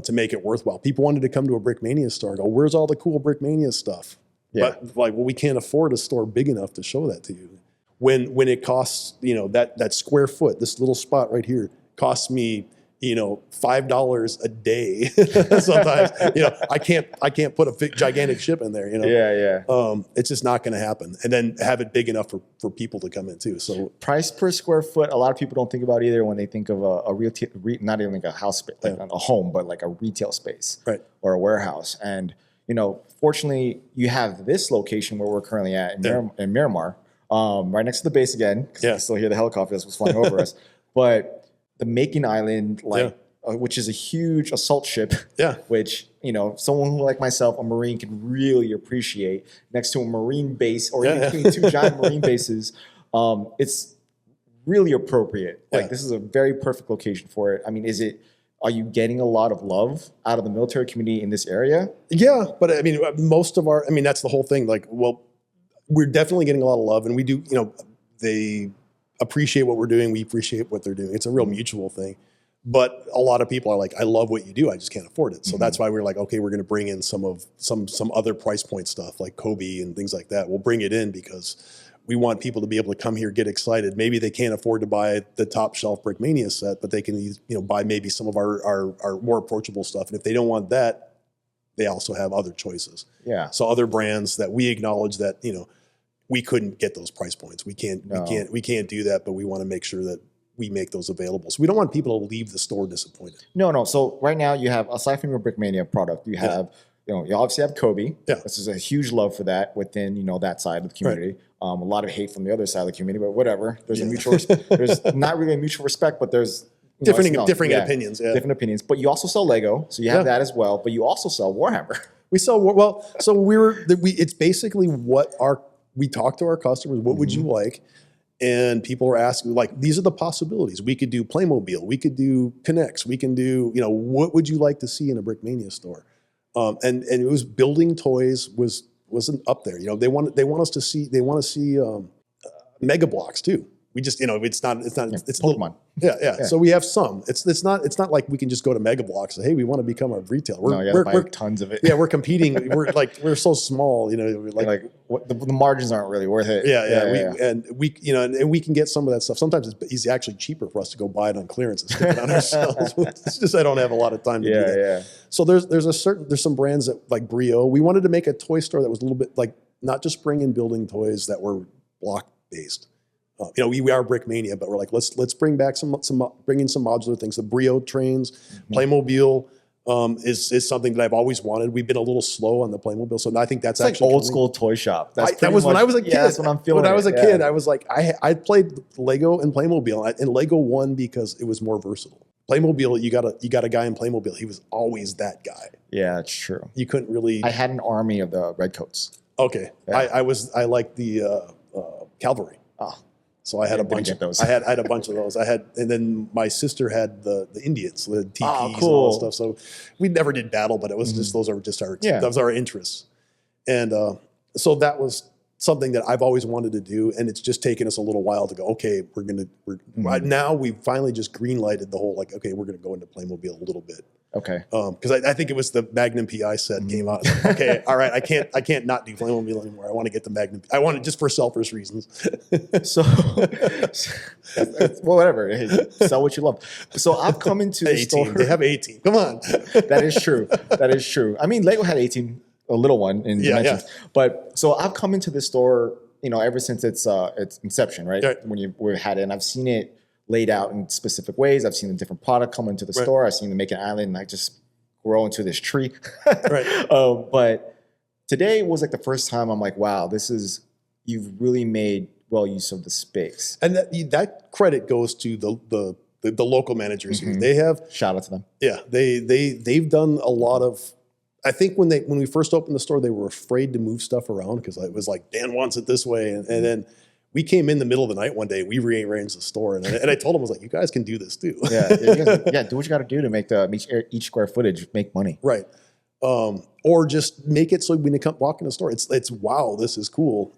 to make it worthwhile. People wanted to come to a Brickmania store and go, where's all the cool Brickmania stuff? Yeah. But we can't afford a store big enough to show that to you. When it costs, that square foot, this little spot right here, costs me $5 a day. Sometimes, I can't put a gigantic ship in there, it's just not going to happen. And then have it big enough for people to come in too. So price per square foot, a lot of people don't think about either when they think of a not even like a house space, like a home, but like a retail space, right, or a warehouse. And, fortunately you have this location where we're currently at in Miramar, right next to the base again, because I still hear the helicopter that was flying over us. But the making island, which is a huge assault ship, which, someone who like myself, a Marine, can really appreciate next to a Marine base or in between two giant Marine bases. It's really appropriate. Like, this is a very perfect location for it. I mean, are you getting a lot of love out of the military community in this area? Yeah, but I mean, that's the whole thing. Like, well, we're definitely getting a lot of love, and we do, they appreciate what we're doing. We appreciate what they're doing. It's a real mutual thing. But a lot of people are like, I love what you do, I just can't afford it. So that's why we're like, okay, we're going to bring in some other price point stuff like Kobe and things like that. We'll bring it in because we want people to be able to come here, get excited. Maybe they can't afford to buy the top shelf Brickmania set, but they can buy maybe some of our more approachable stuff. And if they don't want that, they also have other choices. Yeah. So other brands that we acknowledge that, we couldn't get those price points. We can't do that, but we want to make sure that we make those available. So we don't want people to leave the store disappointed. No. So right now you have, aside from your Brickmania product, you have, you obviously have Kobe. Yeah. This is a huge love for that within, that side of the community. Right. A lot of hate from the other side of the community, but whatever. There's a mutual, there's not really a mutual respect, but there's differing opinions. Yeah. Different opinions. But you also sell Lego, so you have that as well. But you also sell Warhammer. We sell it's basically we talk to our customers. What would you like? And people are asking, like, these are the possibilities. We could do Playmobil. We could do Connects. We can do, what would you like to see in a Brickmania store? And it was building toys wasn't up there. They want to see Mega Blocks too. We just, it's Pokemon. Yeah. So we have some. It's not like we can just go to Mega Blocks and say, hey, we want to become a retailer. We're tons of it. Yeah, we're competing. we're so small. The margins aren't really worth it. And we can get some of that stuff. Sometimes it's actually cheaper for us to go buy it on clearance and stick it on ourselves. It's just I don't have a lot of time to do that. Yeah. So there's some brands that like Brio. We wanted to make a toy store that was a little bit like not just bring in building toys that were block based. We are Brickmania, but we're like, let's bring back bring in some modular things. The Brio trains, Playmobil is something that I've always wanted. We've been a little slow on the Playmobil, so I think that's actually like old school toy shop. That was when I was a kid. Yeah, that's what I'm feeling. When I was a kid, I was like, I played Lego and Playmobil, and Lego won because it was more versatile. Playmobil, you got a guy in Playmobil. He was always that guy. Yeah, it's true. You couldn't really. I had an army of the redcoats. Okay, yeah. I liked the cavalry. Oh. So I had a bunch of those. I had a bunch of those. And then my sister had the Indians, the teepees and all that stuff. So we never did battle, but it was just those are our interests. And so that was something that I've always wanted to do, and it's just taken us a little while to go. Okay, now we've finally just green lighted the whole okay, we're gonna go into Playmobil a little bit. Okay. Because I think it was the Magnum PI set came out. Okay, all right, I can't not do Playmobil anymore. I want to get the Magnum. I want it just for selfish reasons. So, well, whatever. Hey, sell what you love. So I've come into the store. They have 18. Come on. That is true. That is true. I mean, Lego had 18, a little one in dimensions. Yeah. But so I've come into the store, ever since its inception, right? When we had it, and I've seen it laid out in specific ways. I've seen a different product come into the store. I've seen them make an island and I just grow into this tree. Right. But today was like the first time I'm like, wow, you've really made well use of the space. And that credit goes to the local managers here. They have shout out to them. Yeah. They've done a lot of, I think when we first opened the store, they were afraid to move stuff around because it was like, Dan wants it this way. And then we came in the middle of the night one day. We rearranged the store, and I told them, I was like, "You guys can do this too." Yeah, do what you got to do to make each square footage make money. Right, or just make it so when they come walk in the store, it's wow, this is cool.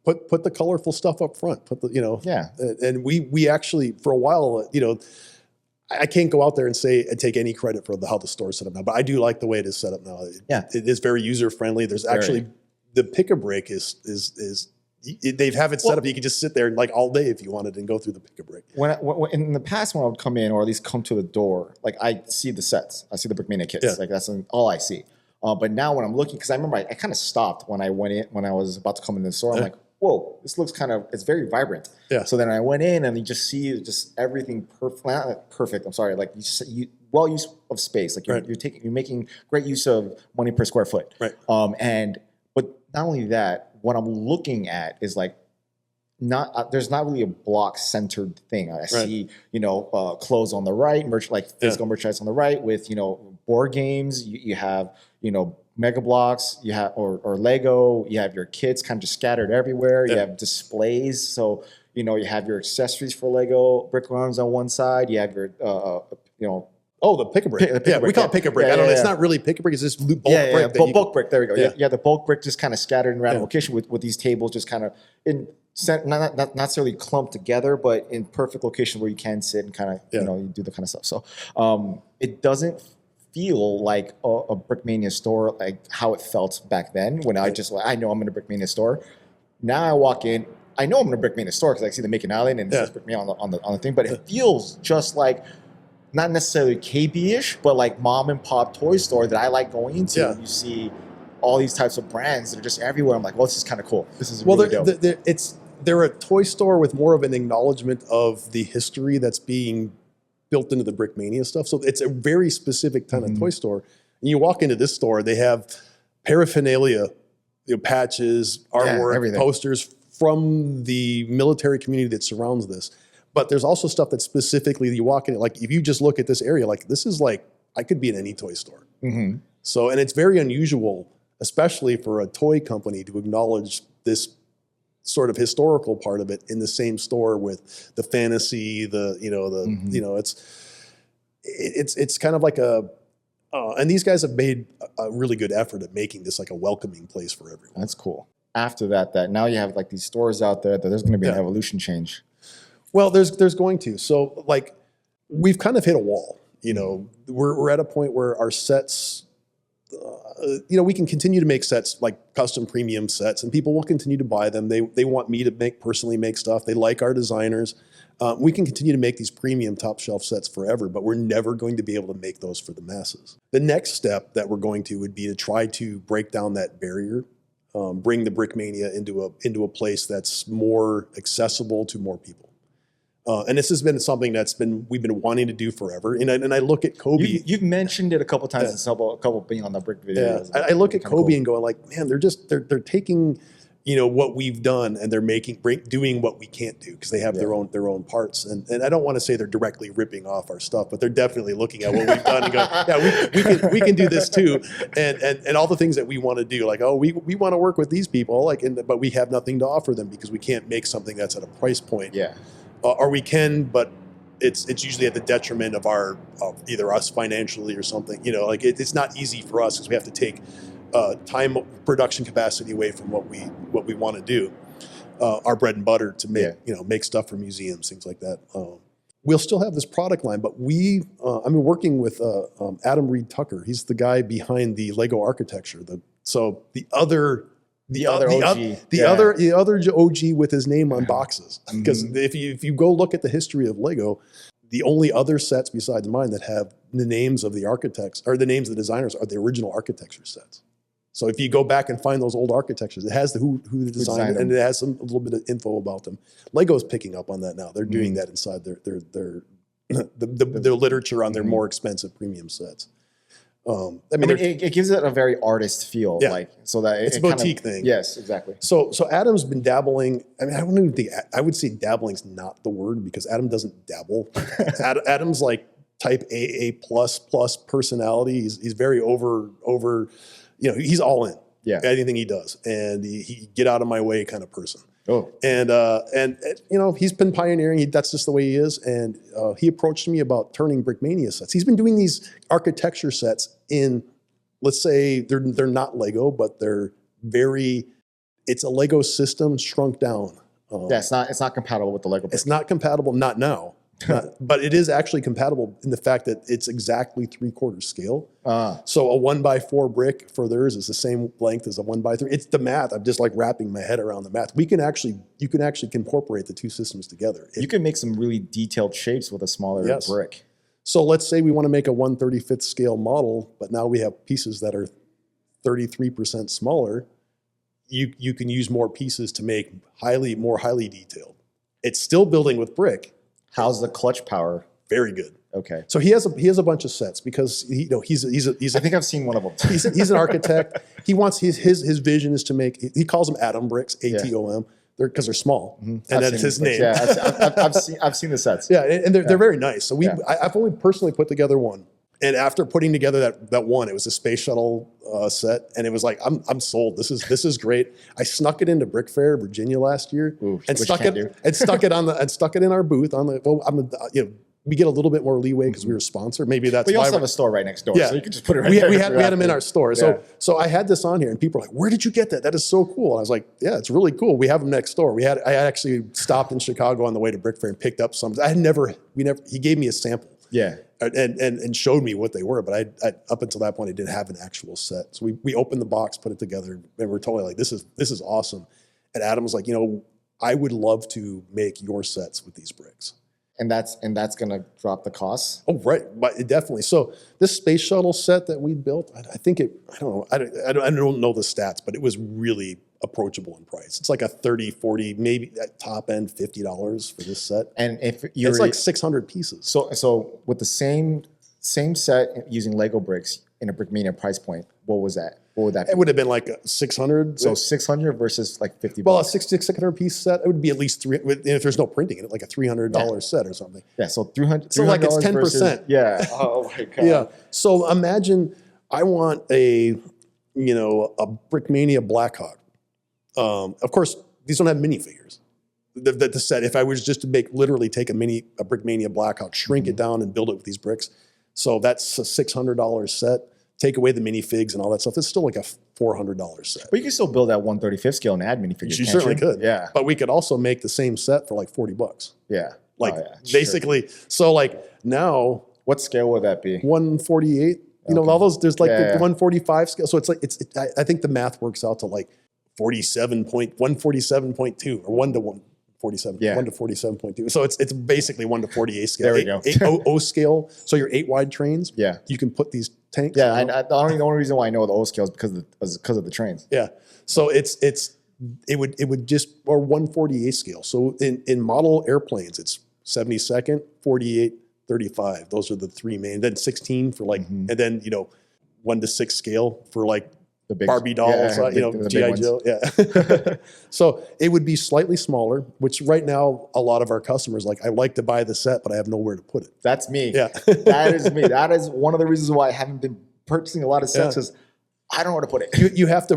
Put the colorful stuff up front. And we actually for a while, I can't go out there and take any credit for how the store's set up now, but I do like the way it is set up now. It is very user friendly. There's actually the pick a break is They have it set up. You can just sit there like all day if you wanted and go through the pick-a-brick. When in the past, when I would come in or at least come to the door, like I see the sets, I see the Brickmania kits, Yeah. like that's all I see. But now when I'm looking, because I remember I kind of stopped when I went in, when I was about to come in the store. I'm like, whoa, this looks it's very vibrant. Yeah. So then I went in and you just see just everything perfect. I'm sorry, like well use of space. Like you're making great use of money per square foot. Right. But not only that, what I'm looking at is like there's not really a block centered thing. I see, clothes on the right, physical merchandise on the right with, board games. You have, Mega Blocks, you have or Lego, you have your kits kind of just scattered everywhere. You have displays. So, you have your accessories for Lego, brick arms on one side, you have your Oh, the pick-a-brick. Yeah, we call it pick-a-brick. It's not really pick-a-brick. It's just bulk brick. Bulk brick. There we go. Yeah. Yeah, the bulk brick just kind of scattered in random location with these tables just kind of not necessarily clumped together, but in perfect location where you can sit and kind of you do the kind of stuff. So it doesn't feel like a Brickmania store like how it felt back then when I know I'm in a Brickmania store. Now I walk in, I know I'm in a Brickmania store because I see the Macon Island and it says Brickmania on the thing, but it feels just like not necessarily KB-ish, but like mom and pop toy store that I like going into. Yeah. You see all these types of brands that are just everywhere. I'm like, well, this is kind of cool. This is really dope. They're a toy store with more of an acknowledgement of the history that's being built into the Brickmania stuff. So it's a very specific kind of toy store. And you walk into this store, they have paraphernalia, patches, artwork, posters from the military community that surrounds this. But there's also stuff that specifically you walk in, like if you just look at this area, like this is like, I could be in any toy store. Mm-hmm. So, and it's very unusual, especially for a toy company to acknowledge this sort of historical part of it in the same store with the fantasy, it's kind of like and these guys have made a really good effort at making this like a welcoming place for everyone. That's cool. After that now you have like these stores out there that there's going to be an evolution change. Well, there's going to. So like we've kind of hit a wall, we're at a point where our sets, we can continue to make sets like custom premium sets and people will continue to buy them. They want me to personally make stuff. They like our designers. We can continue to make these premium top shelf sets forever, but we're never going to be able to make those for the masses. The next step that we're going to would be to try to break down that barrier, bring the Brickmania into a place that's more accessible to more people. And this has been something we've been wanting to do forever. And I look at Kobe. You've mentioned it a couple times in a couple being on the brick videos. Yeah. I look at Kobe and go like, man, they're taking, what we've done and they're doing what we can't do because they have their own parts. And I don't want to say they're directly ripping off our stuff, but they're definitely looking at what we've done and go, yeah, we can do this too. And all the things that we want to do, like, oh, we want to work with these people, but we have nothing to offer them because we can't make something that's at a price point. Yeah. Or we can, but it's usually at the detriment of either us financially or something. It's not easy for us because we have to take time production capacity away from what we want to do. Our bread and butter to make stuff for museums, things like that. We'll still have this product line, but I'm working with Adam Reed Tucker. He's the guy behind the Lego architecture. The other OG with his name on boxes. Because if you go look at the history of Lego, the only other sets besides mine that have the names of the architects or the names of the designers are the original architecture sets. So if you go back and find those old architectures, it has who designed them, and it has a little bit of info about them. Lego's picking up on that now. They're doing that inside their literature on their more expensive premium sets. It gives it a very artist feel, so that it's a boutique thing. Yes, exactly. So Adam's been dabbling. I would say dabbling's not the word because Adam doesn't dabble. Adam's like type AA plus personality. He's very over. He's all in. Yeah, anything he does, and he get out of my way kind of person. Oh, and he's been pioneering. That's just the way he is. And he approached me about turning Brickmania sets. He's been doing these architecture sets in, let's say they're not Lego, but it's a Lego system shrunk down. It's not compatible with the Lego brick. It's not compatible, not now. But it is actually compatible in the fact that it's exactly 3/4 scale. So a 1x4 brick for theirs is the same length as a 1x3. It's the math. I'm just like wrapping my head around the math. You can actually incorporate the two systems together. You can make some really detailed shapes with a smaller brick. So let's say we want to make a 1/35th scale model, but now we have pieces that are 33% smaller. You can use more pieces to make more highly detailed. It's still building with brick. How's the clutch power? Very good. Okay. So he has a bunch of sets because he's I think I've seen one of them. he's an architect. He wants his vision is to make, he calls them atom bricks, ATOM. They're because they're small, and that's his name. Yeah, I've seen the sets. Yeah, and they're very nice. So I've only personally put together one, and after putting together that one, it was a space shuttle set, and it was like I'm sold. This is great. I snuck it into Brick Fair, Virginia last year, and stuck it in our booth on the. We get a little bit more leeway because we were a sponsor. Maybe that's but you why also have a store right next door, so you can just put it right there. there. We had them in our store. So I had this on here, and people were like, "Where did you get that? That is so cool." And I was like, "Yeah, it's really cool. We have them next door." I actually stopped in Chicago on the way to Brick Fair and picked up some. He gave me a sample. Yeah. And showed me what they were, but I up until that point I didn't have an actual set. So we opened the box, put it together, and we're totally like, this is awesome. And Adam was like, I would love to make your sets with these bricks. And that's gonna drop the costs. Oh, right, but it definitely. So this space shuttle set that we built, I think I don't know the stats, but it was really approachable in price. It's like a 30, 40, maybe at top end $50 for this set. And if you're, it's like 600 pieces. So with the same set using Lego bricks in a Brickmania price point, what was that? What would that be? It would have been like 600. So 600 versus like 50 Well, a bucks. 600 piece set, it would be at least if there's no printing in it, like a $300 set or something. Yeah, so 300. So like it's 10%. Versus, yeah. Oh my God. Yeah. So imagine I want a Brickmania Blackhawk. Of course, these don't have minifigures. The set, if I was just to literally take a Brickmania Blackhawk, shrink it down and build it with these bricks. So that's a $600 set. Take away the minifigs and all that stuff. It's still like a $400 set. But you can still build that 1/35th scale and add minifigures. You certainly could. Yeah. But we could also make the same set for like $40. Yeah. Basically. Sure. So like now. What scale would that be? 148. All those, there's like the 145 scale. So it's like, I think the math works out to like 147.2 or 1 to 147. Yeah. 1 to 47.2. So it's basically 1 to 48 scale. There we go. 8 O scale. So your 8 wide trains. Yeah. You can put these tanks. Yeah. And the only reason why I know the O scale is because of the trains. Yeah. So it would just, or 148 scale. So in model airplanes, it's 72nd, 48, 35. Those are the three main. Then 16 for like, and then 1 to 6 scale for like the big Barbie dolls, G.I. Joe. Yeah. So it would be slightly smaller, which right now a lot of our customers I like to buy the set, but I have nowhere to put it. That's me. Yeah. That is me. That is one of the reasons why I haven't been purchasing a lot of sets is I don't know where to put it. You have to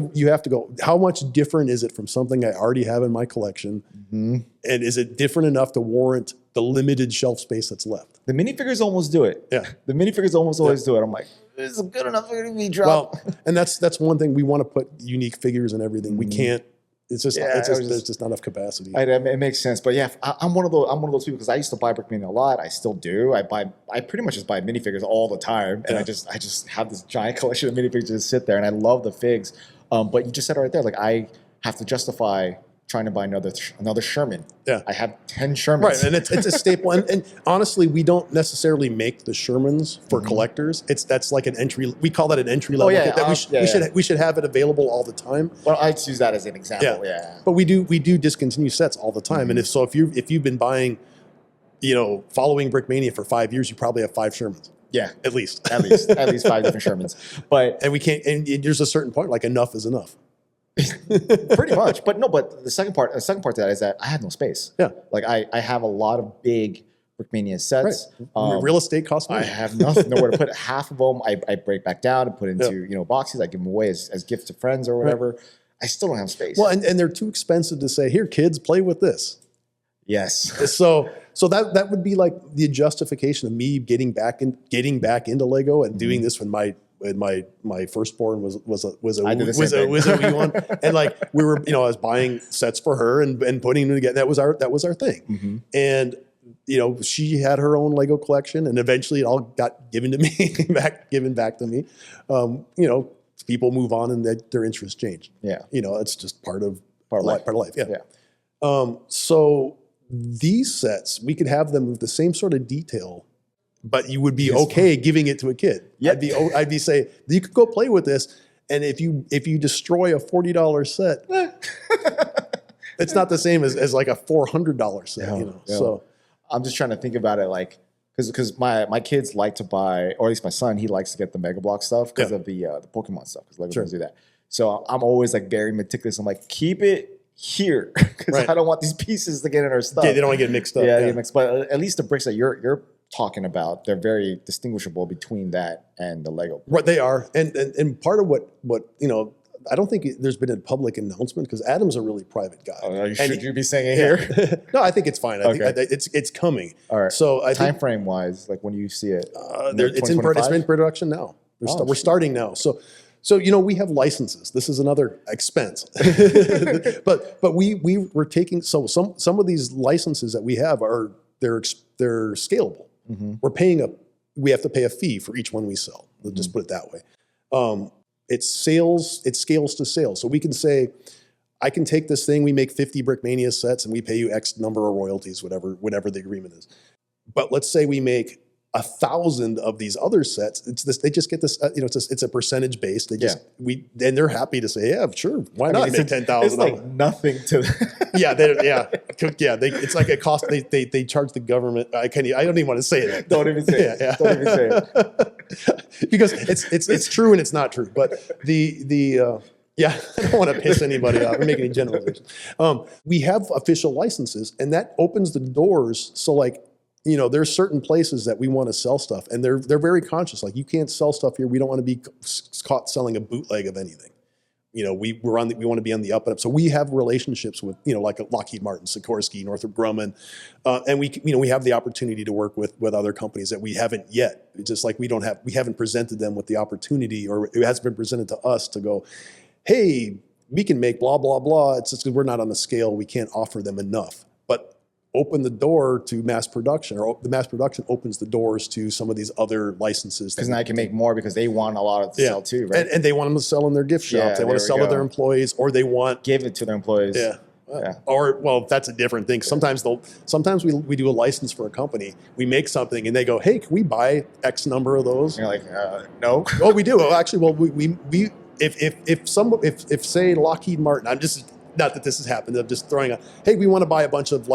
go, how much different is it from something I already have in my collection? Mm-hmm. And is it different enough to warrant the limited shelf space that's left? The minifigures almost do it. Yeah. The minifigures almost always do it. I'm like, this is good enough for me to drop. Well, and that's one thing. We want to put unique figures and everything. We can't. It's just there's just not enough capacity. It makes sense, but yeah, I'm one of those people because I used to buy Brickmania a lot. I still do. I pretty much just buy minifigures all the time, and I just have this giant collection of minifigures just sit there, and I love the figs. But you just said it right there. Like I have to justify trying to buy another Sherman. Yeah, I have 10 Shermans. Right, and it's a staple. And honestly, we don't necessarily make the Shermans for collectors. That's like an entry. We call that an entry level. Oh, yeah, we should have it available all the time. Well, I just use that as an example. Yeah. But we do discontinue sets all the time. And if you've been buying, following Brickmania for 5 years, you probably have 5 Shermans. Yeah, at least 5 different Shermans. But we can't. And there's a certain point like enough is enough. Pretty much, but the second part to that is that I have no space. Yeah, like I have a lot of big Brickmania sets. Right. Real estate costs money. I have nowhere to put it. Half of them I break back down and put into boxes. I give them away as gifts to friends or whatever. Right. I still don't have space. Well, and they're too expensive to say, here, kids, play with this. Yes. So that would be like the justification of me getting back into Lego and doing this when my firstborn was a wee one, and like we were, I was buying sets for her and putting them together. That was our thing. Mm-hmm. And she had her own Lego collection, and eventually it all got given to me, given back to me. People move on and their interests change. Yeah. It's just part of life. Part of life. Yeah. Yeah. So these sets, we could have them with the same sort of detail, but you would be okay giving it to a kid. Yeah. I'd be say, you could go play with this. And if you destroy a $40 set, it's not the same as like a $400 set, Yeah. So I'm just trying to think about it, like, because my kids like to buy, or at least my son, he likes to get the Mega Block stuff because of the Pokemon stuff, because Lego does do that. So I'm always like very meticulous. I'm like, keep it here, because I don't want these pieces to get in our stuff. Yeah, they don't want to get mixed up. Yeah, they get mixed. But at least the bricks that you're talking about, they're very distinguishable between that and the Lego. Right, they are, and part of what I don't think there's been a public announcement, because Adam's a really private guy. Oh, should you be saying it here? No, I think it's fine. I Okay. think it's coming. All right. So I time think frame wise, like when you see it, it's in production now. We're starting now. So we have licenses. This is another expense. but we're taking some of these licenses that we have they're scalable. Mm-hmm. We have to pay a fee for each one we sell. Let's just put it that way. It scales to sales. So we can say, I can take this thing, we make 50 Brickmania sets and we pay you X number of royalties, whatever the agreement is. But let's say we make 1,000 of these other sets. They just get this, it's a percentage based. And they're happy to say, yeah, sure. Why not make 10,000? It's like nothing to them. It's like a cost. They charge the government. I don't even want to say that. Don't even say it. Yeah. Don't even say it. Because it's true and it's not true. But I don't want to piss anybody off or make any generalizations. We have official licenses, and that opens the doors. So there's certain places that we want to sell stuff, and they're very conscious. Like, you can't sell stuff here. We don't want to be caught selling a bootleg of anything. We want to be on the up and up. So we have relationships with like Lockheed Martin, Sikorsky, Northrop Grumman, and we have the opportunity to work with other companies that we haven't yet. It's just like we haven't presented them with the opportunity, or it hasn't been presented to us to go, hey, we can make blah blah blah. It's just because we're not on the scale. We can't offer them enough. But open the door to mass production, or the mass production opens the doors to some of these other licenses. Because now I can make more, because they want a lot to sell too, right? And they want them to sell in their gift shops. They want to sell to their employees, or they want give it to their employees. Or that's a different thing. Sometimes we do a license for a company. We make something and they go, hey, can we buy X number of those? And you're like, no. Oh, we do. Well, actually, if say Lockheed Martin, not that this has happened, I'm just throwing out, hey, we want to buy a bunch of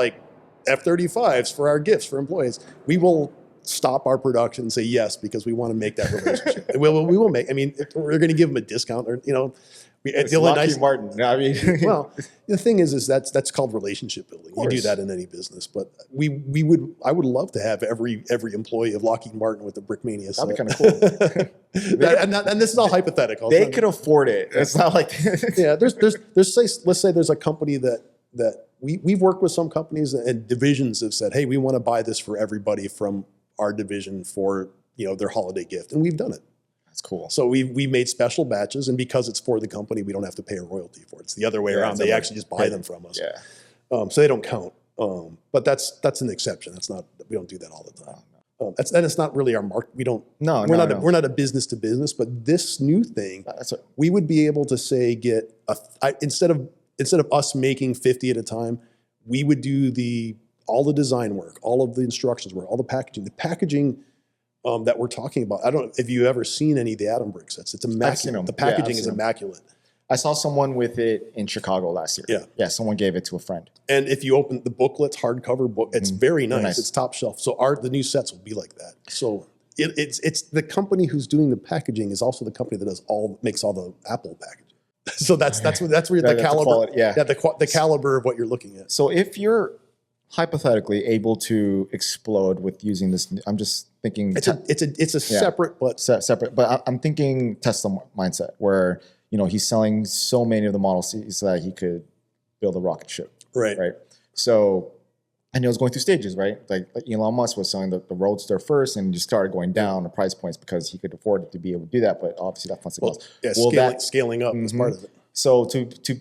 F-35s for our gifts for employees. We will stop our production and say yes, because we want to make that relationship. we will make. I mean, we're going to give them a discount, or It's Lockheed Martin. No, I mean, well, the thing is that's called relationship building. You do that in any business, but I would love to have every employee of Lockheed Martin with the Brickmania set. That'd be kind of cool. and this is all hypothetical. They could afford it. It's not like let's say there's a company that we've worked with some companies, and divisions have said, hey, we want to buy this for everybody from our division for their holiday gift, and we've done it. That's cool. So we made special batches, and because it's for the company, we don't have to pay a royalty for it. It's the other way around. They actually just buy them from us. Yeah. So they don't count. But that's an exception. We don't do that all the time. And it's not really our market. We're not a business to business. But this new thing, we would be able to say instead of us making 50 at a time, we would do all the design work, all of the instructions work, all the packaging. The packaging that we're talking about, I don't know if you've ever seen any of the Atom Brick sets. It's immaculate. The packaging is immaculate. I saw someone with it in Chicago last year. Yeah, someone gave it to a friend. And if you open the booklets, hardcover book, it's very nice. It's top shelf. So the new sets will be like that. So it's the company who's doing the packaging is also the company that makes all the Apple packaging. So that's where the caliber, the caliber of what you're looking at. So if you're hypothetically able to explode with using this, I'm just thinking it's a separate, but I'm thinking Tesla mindset, where he's selling so many of the Model Cs that he could build a rocket ship. Right. So, and it was going through stages, right? Like Elon Musk was selling the Roadster first, and just started going down the price points because he could afford to be able to do that. But obviously that funds scaling up is part of it. So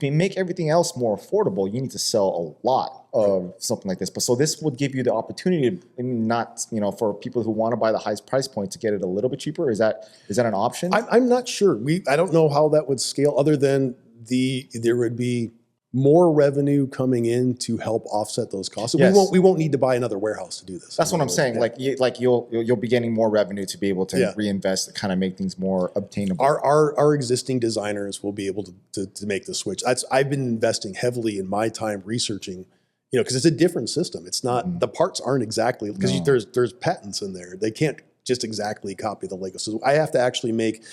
make everything else more affordable, you need to sell a lot of something like this. But so this would give you the opportunity, not for people who want to buy the highest price point to get it a little bit cheaper. Is that an option? I'm not sure. I don't know how that would scale, other than there would be more revenue coming in to help offset those costs. So Yes. we won't need to buy another warehouse to do this. That's what I'm saying. Yeah. Like you'll be getting more revenue to be able to reinvest, kind of make things more obtainable. Our existing designers will be able to make the switch. I've been investing heavily in my time researching, because it's a different system. It's not the parts aren't exactly, because there's patents in there. They can't just exactly copy the Lego. So I have to actually make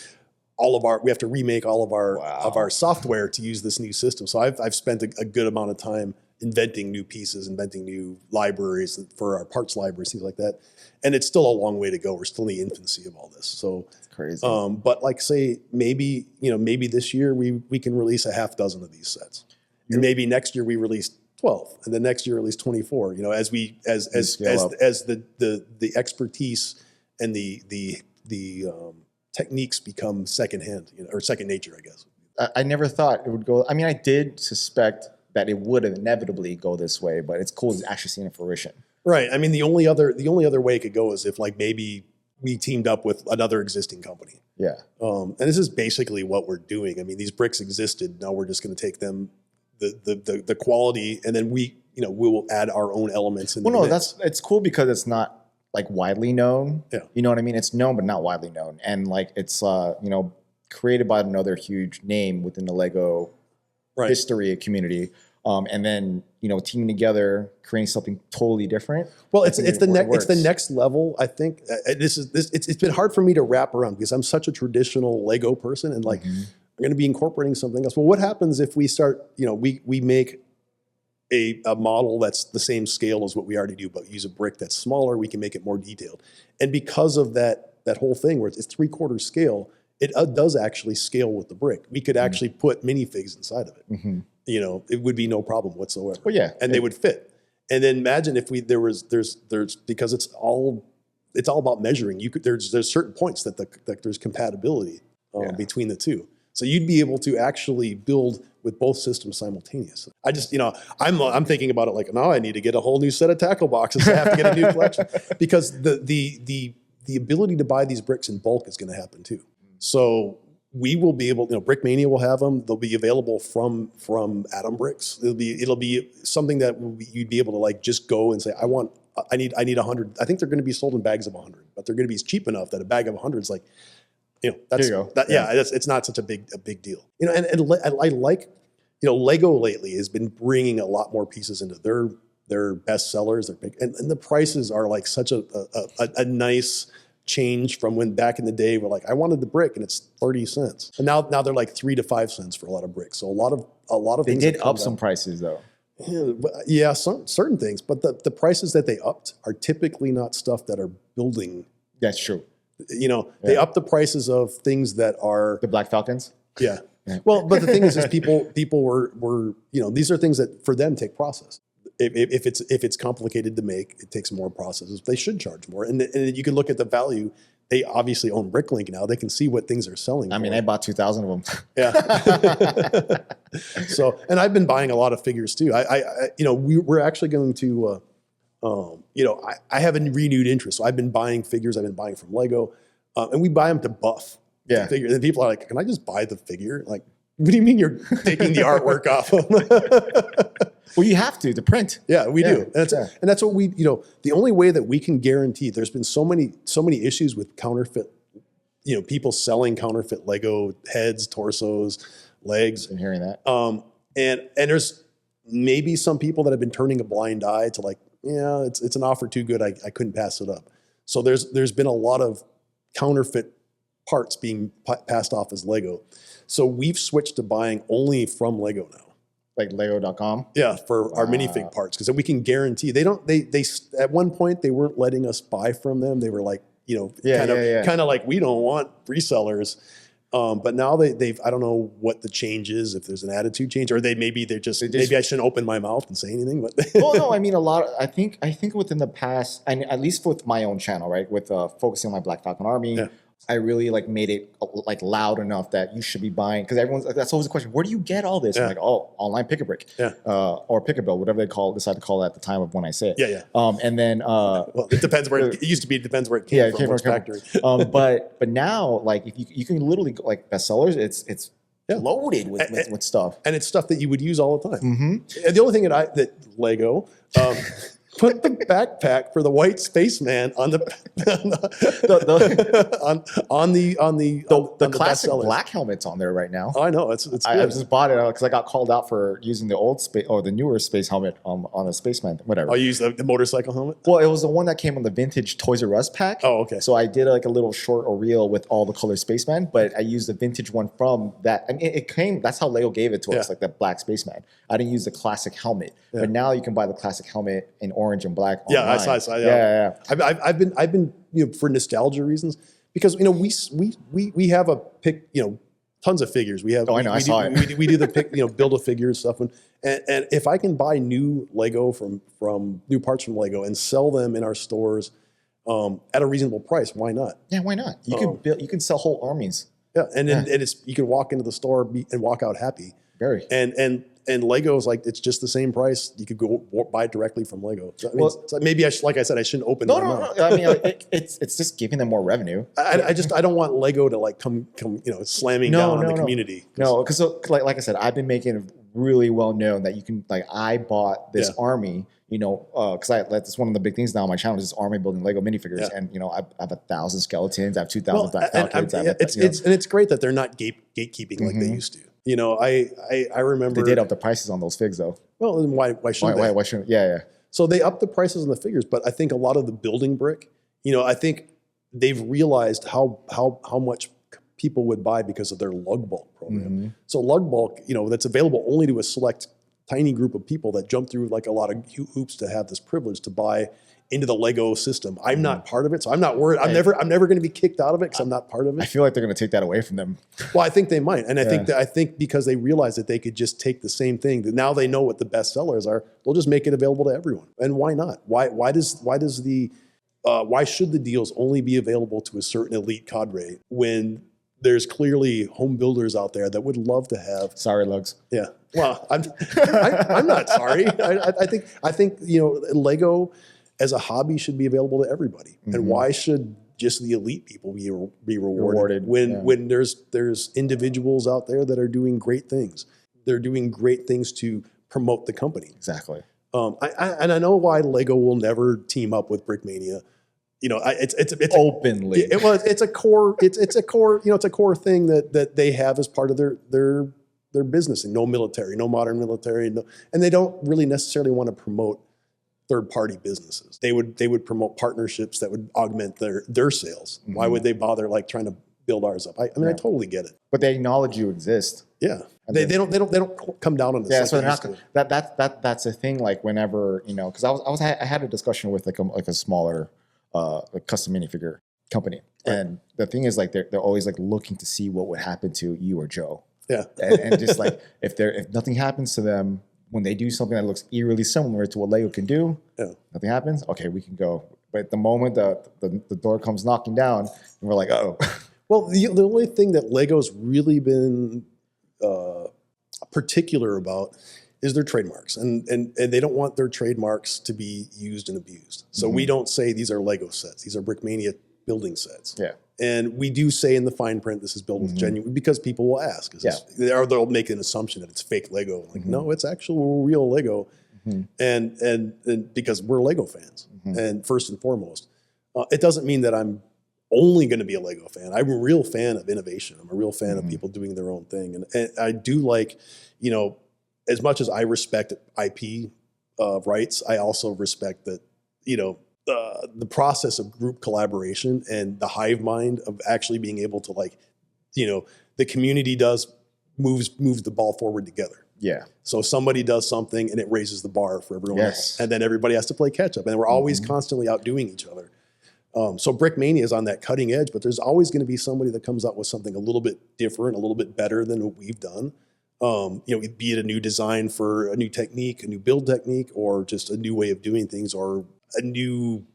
we have to remake all of our software to use this new system. So I've spent a good amount of time inventing new pieces, inventing new libraries for our parts libraries, things like that. And it's still a long way to go. We're still in the infancy of all this. So it's crazy. But like say maybe this year we can release a half dozen of these sets, and maybe next year we release 12, and the next year release 24. As the expertise and the techniques become secondhand, or second nature, I guess. I never thought it would go. I mean, I did suspect that it would inevitably go this way, but it's cool to actually see it in fruition. Right. I mean, the only other way it could go is if maybe we teamed up with another existing company. Yeah. And this is basically what we're doing. I mean, these bricks existed. Now we're just going to take them, the quality, and then we will add our own elements. It's cool because it's not like widely known. Yeah. You know what I mean? It's known, but not widely known. And like, it's, created by another huge name within the Lego history community. And then, teaming together, creating something totally different. Well, it's the next level. I think it's been hard for me to wrap around, because I'm such a traditional Lego person, and I'm going to be incorporating something else. Well, what happens if we start, we make a model that's the same scale as what we already do, but use a brick that's smaller, we can make it more detailed. And because of that whole thing where it's 3/4 scale, it does actually scale with the brick. We could actually put minifigs inside of it. It would be no problem whatsoever. Well, yeah. And they would fit. And then imagine if there's because it's all about measuring. There's certain points that there's compatibility between the two. So you'd be able to actually build with both systems simultaneously. I just, I'm thinking about it like, now I need to get a whole new set of tackle boxes. I have to get a new collection, because the ability to buy these bricks in bulk is going to happen too. So we will be able, Brickmania will have them. They'll be available from Atom Bricks. It'll be something that you'd be able to like just go and say, I need 100. I think they're going to be sold in bags of 100, but they're going to be cheap enough that a bag of 100 is like, that's, there you go. It's not such a big deal. And I like, Lego lately has been bringing a lot more pieces into their best sellers. And the prices are like such a nice change from when back in the day we're like, I wanted the brick and it's 30 cents. And now they're like 3 to 5 cents for a lot of bricks. So a lot of they things did up some prices though. Yeah, certain things, but the prices that they upped are typically not stuff that are building. That's true. They up the prices of things that are the Black Falcons. Yeah. Well, but the thing is people were these are things that for them take process. If it's complicated to make, it takes more processes. They should charge more, and you can look at the value. They obviously own Bricklink now. They can see what things are selling. I mean, I bought 2,000 of them. Yeah. So, and I've been buying a lot of figures too. We're actually going to. I have a renewed interest. So I've been buying figures. I've been buying from Lego, and we buy them to buff. Yeah. Figure. And people are like, "Can I just buy the figure?" Like, what do you mean you're taking the artwork off them? Well, you have to print. Yeah, we do. And that's what we, the only way that we can guarantee, there's been so many issues with counterfeit, people selling counterfeit Lego heads, torsos, legs. I'm hearing that. And there's maybe some people that have been turning a blind eye to like, yeah, it's an offer too good. I couldn't pass it up. So there's been a lot of counterfeit parts being passed off as Lego. So we've switched to buying only from Lego now. Like Lego.com? Yeah, for our minifig parts, because we can guarantee they at one point they weren't letting us buy from them. They were like, kind of like, we don't want resellers. But now they've I don't know what the change is, if there's an attitude change, or maybe I shouldn't open my mouth and say anything. But well, no, I mean I think within the past, and at least with my own channel, right, with focusing on my Black Falcon Army, I really like made it like loud enough that you should be buying, because everyone's like, that's always the question, where do you get all this? I'm like, oh, online pick a brick, or pick a bill, whatever they decide to call it at the time of when I say it. And then well, it depends where it used to be. It depends where it came from, which factory. But now, like, if you can literally like bestsellers, it's loaded with stuff, and it's stuff that you would use all the time. And the only thing that Lego put the backpack for the white spaceman on the classic black helmet's on there right now. Oh, I know, it's good. I just bought it because I got called out for using the old space or the newer space helmet on a spaceman, whatever. Oh, you used the motorcycle helmet? Well, it was the one that came on the vintage Toys R Us pack. Oh, okay. So I did like a little short or reel with all the color spaceman, but I used the vintage one from that. I mean, it came. That's how Lego gave it to us, like that black spaceman. I didn't use the classic helmet, but now you can buy the classic helmet in orange and black. Yeah, I saw. Yeah. I've been for nostalgia reasons, because we have a pick, tons of figures. We have. Oh, I know. I saw it. We do the pick, build a figure and stuff. And if I can buy new Lego from new parts from Lego and sell them in our stores at a reasonable price, why not? Yeah, why not? You can build. You can sell whole armies. Yeah, and it's you can walk into the store and walk out happy. Very. And Lego is like, it's just the same price. You could go buy it directly from Lego. So, I mean, so maybe like I said, I shouldn't open. No. I mean, it's just giving them more revenue. I don't want Lego to like come slamming down on the community. No, because like I said, I've been making it really well known that you can, like, I bought this army, because that's one of the big things now on my channel is this army building Lego minifigures, and I have 1,000 skeletons, I have 2,000 Falcons. It's great that they're not gatekeeping like they used to. I remember they did up the prices on those figs though. Well, then why shouldn't they? Why shouldn't? Yeah. So they upped the prices on the figures, but I think a lot of the building brick, I think they've realized how much people would buy because of their lug bulk program. So lug bulk, that's available only to a select tiny group of people that jump through like a lot of hoops to have this privilege to buy into the Lego system. I'm not part of it, so I'm not worried. I'm never going to be kicked out of it because I'm not part of it. I feel like they're going to take that away from them. Well, I think they might, and I think because they realize that they could just take the same thing. That now they know what the best sellers are. They'll just make it available to everyone. And why not? Why should the deals only be available to a certain elite cadre when there's clearly home builders out there that would love to have? Sorry, Lugs. Yeah. Well, I'm not sorry. I think Lego as a hobby should be available to everybody. And why should just the elite people be rewarded when there's individuals out there that are doing great things? They're doing great things to promote the company. Exactly. I know why Lego will never team up with Brickmania. It's openly. It's a core thing that they have as part of their business. And no military, no modern military, and they don't really necessarily want to promote third-party businesses. They would promote partnerships that would augment their sales. Why would they bother like trying to build ours up? I mean, I totally get it. But they acknowledge you exist. Yeah, they don't come down on this. Yeah, so they're not. That's a thing. Like whenever because I had a discussion with like a smaller custom minifigure company, and the thing is like they're always like looking to see what would happen to you or Joe. Yeah, and just like if nothing happens to them. When they do something that looks eerily similar to what Lego can do, nothing happens. Okay, we can go. But the moment the door comes knocking down, and we're like, oh. Well, the only thing that Lego's really been particular about is their trademarks, and they don't want their trademarks to be used and abused. So we don't say these are Lego sets; these are Brickmania building sets. Yeah. And we do say in the fine print, this is built with genuine, because people will ask. They'll make an assumption that it's fake Lego. Like, no, it's actual real Lego. And because we're Lego fans. And first and foremost, it doesn't mean that I'm only going to be a Lego fan. I'm a real fan of innovation. I'm a real fan of people doing their own thing. And I do like, as much as I respect IP rights, I also respect that, the process of group collaboration and the hive mind of actually being able to the community moves the ball forward together. Yeah. So somebody does something and it raises the bar for everyone else. And then everybody has to play catch up. And we're always constantly outdoing each other. So Brickmania is on that cutting edge, but there's always going to be somebody that comes up with something a little bit different, a little bit better than what we've done. Be it a new design for a new technique, a new build technique, or just a new way of doing things, or a new,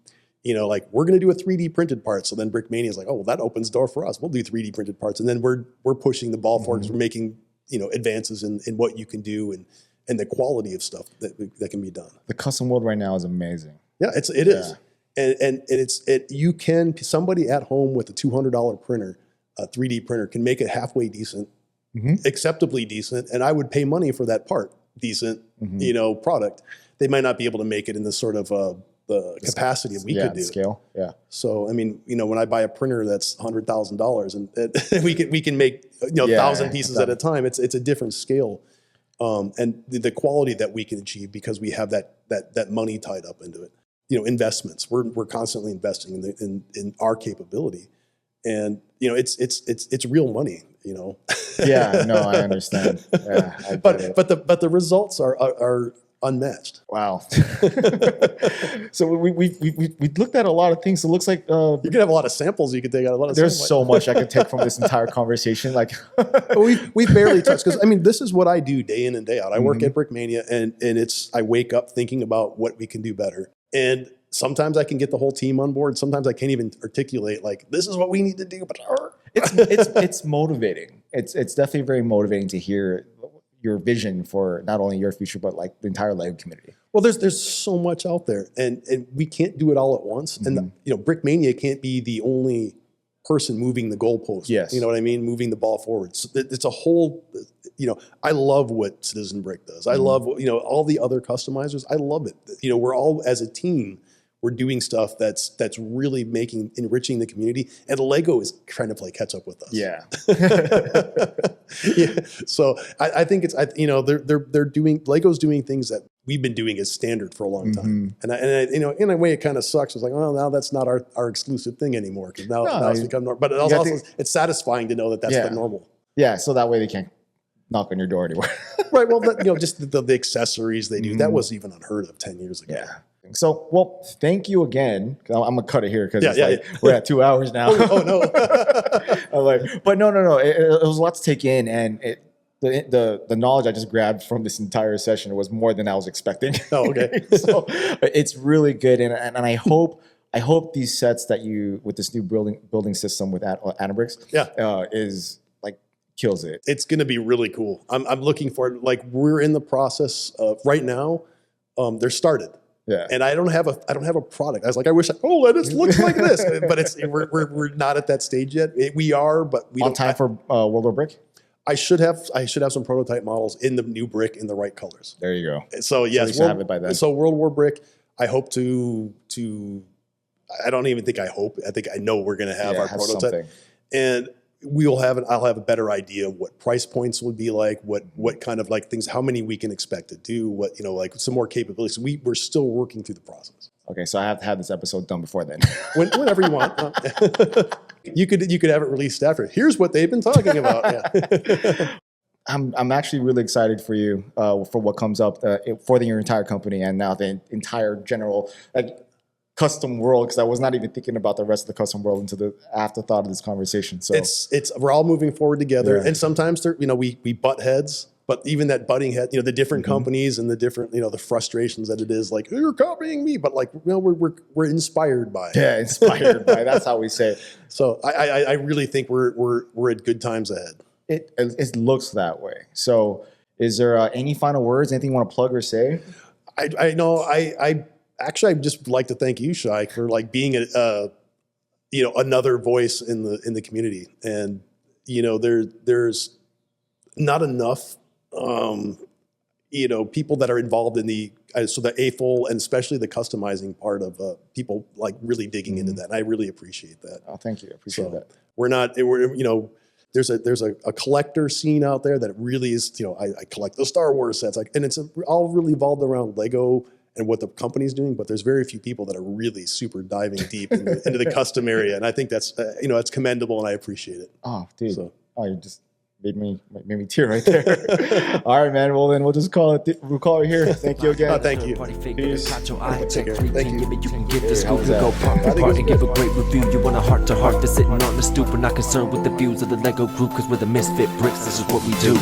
like we're going to do a 3D printed part. So then Brickmania is like, oh, well, that opens the door for us. We'll do 3D printed parts. And then we're pushing the ball forward because we're making, advances in what you can do and the quality of stuff that can be done. The custom world right now is amazing. Yeah, it is. And somebody at home with a $200 printer, a 3D printer, can make it halfway decent, acceptably decent, and I would pay money for that part, decent, product. They might not be able to make it in the sort of the capacity that we could do. Scale, yeah. So I mean, when I buy a printer that's $100,000 and we can make 1,000 pieces at a time, it's a different scale, and the quality that we can achieve because we have that money tied up into it. Investments. We're constantly investing in our capability, and it's real money. Yeah, no, I understand. Yeah, but the results are unmatched. Wow. So we looked at a lot of things. So it looks like you could have a lot of samples you could take out. There's so much I could take from this entire conversation. Like we've barely touched, because I mean, this is what I do day in and day out. I work at Brickmania, and I wake up thinking about what we can do better. And sometimes I can get the whole team on board. Sometimes I can't even articulate like, this is what we need to do. But it's motivating. It's definitely very motivating to hear your vision for not only your future, but like the entire LEGO community. Well, there's so much out there, and we can't do it all at once. And Brickmania can't be the only person moving the goalpost. Yes. You know what I mean? Moving the ball forward. So it's a whole, I love what Citizen Brick does. I love, all the other customizers. I love it. We're all, as a team, we're doing stuff that's really enriching the community, and Lego is trying to play catch up with us. Yeah. Yeah. So I think they're doing, Lego's doing things that we've been doing as standard for a long time. And in a way it kind of sucks. It's like, well, now that's not our exclusive thing anymore, because now it's become normal. But it's satisfying to know that that's the normal. Yeah. So that way they can't knock on your door anymore. Right. Well, just the accessories they do, that was even unheard of 10 years ago. Yeah. So, well, thank you again. I'm gonna cut it here because we're at 2 hours now. Oh no! I'm like, but no. It was a lot to take in, and the knowledge I just grabbed from this entire session was more than I was expecting. Oh, okay. So it's really good, and I hope these sets that you with this new building system with Anabricks, is like kills it. It's gonna be really cool. I'm looking for it. Like, we're in the process of right now. They're started. Yeah. And I don't have a product. I was like, I wish it looks like this, but we're not at that stage yet. We are, but we on don't time for World War Brick. I should have some prototype models in the new brick in the right colors. There you go. So yes, so have it by then. So World War Brick, I hope to. I don't even think I hope. I think I know we're going to have our prototype, something. And I'll have a better idea of what price points would be like, what kind of like things, how many we can expect to do, like some more capabilities. So we're still working through the process. Okay, so I have to have this episode done before then. Whenever you want. You could have it released after. Here's what they've been talking about. Yeah. I'm actually really excited for you for what comes up for your entire company, and now the entire general custom world, because I was not even thinking about the rest of the custom world until the afterthought of this conversation. So we're all moving forward together, and sometimes we butt heads, but even that butting head, the different companies and the different the frustrations that it is, like, you're copying me, but like we're inspired by it. Yeah, inspired by it. That's how we say it. So I really think we're at good times ahead. It looks that way. So is there any final words? Anything you want to plug or say? I know Actually, I'd just like to thank you, Shai, for like being another voice in the community. And there's not enough people that are involved in the AFOL, and especially the customizing part of people like really digging into that. And I really appreciate that. Oh, thank you. I appreciate that. There's a collector scene out there that really is, I collect the Star Wars sets, and it's all really evolved around Lego and what the company's doing, but there's very few people that are really super diving deep into the custom area, and I think that's it's commendable, and I appreciate it. Oh, dude! You just made me tear right there. All right, man. Well, then we'll just call it. We'll call it here. Thank you again. Thank you. Peace. Thank you. You can get this Scoop and go pop apart and give a great review. You want a heart to heart for sitting on the stoop. We're not concerned with the views of the Lego group, because we're the misfit bricks. This is what we do.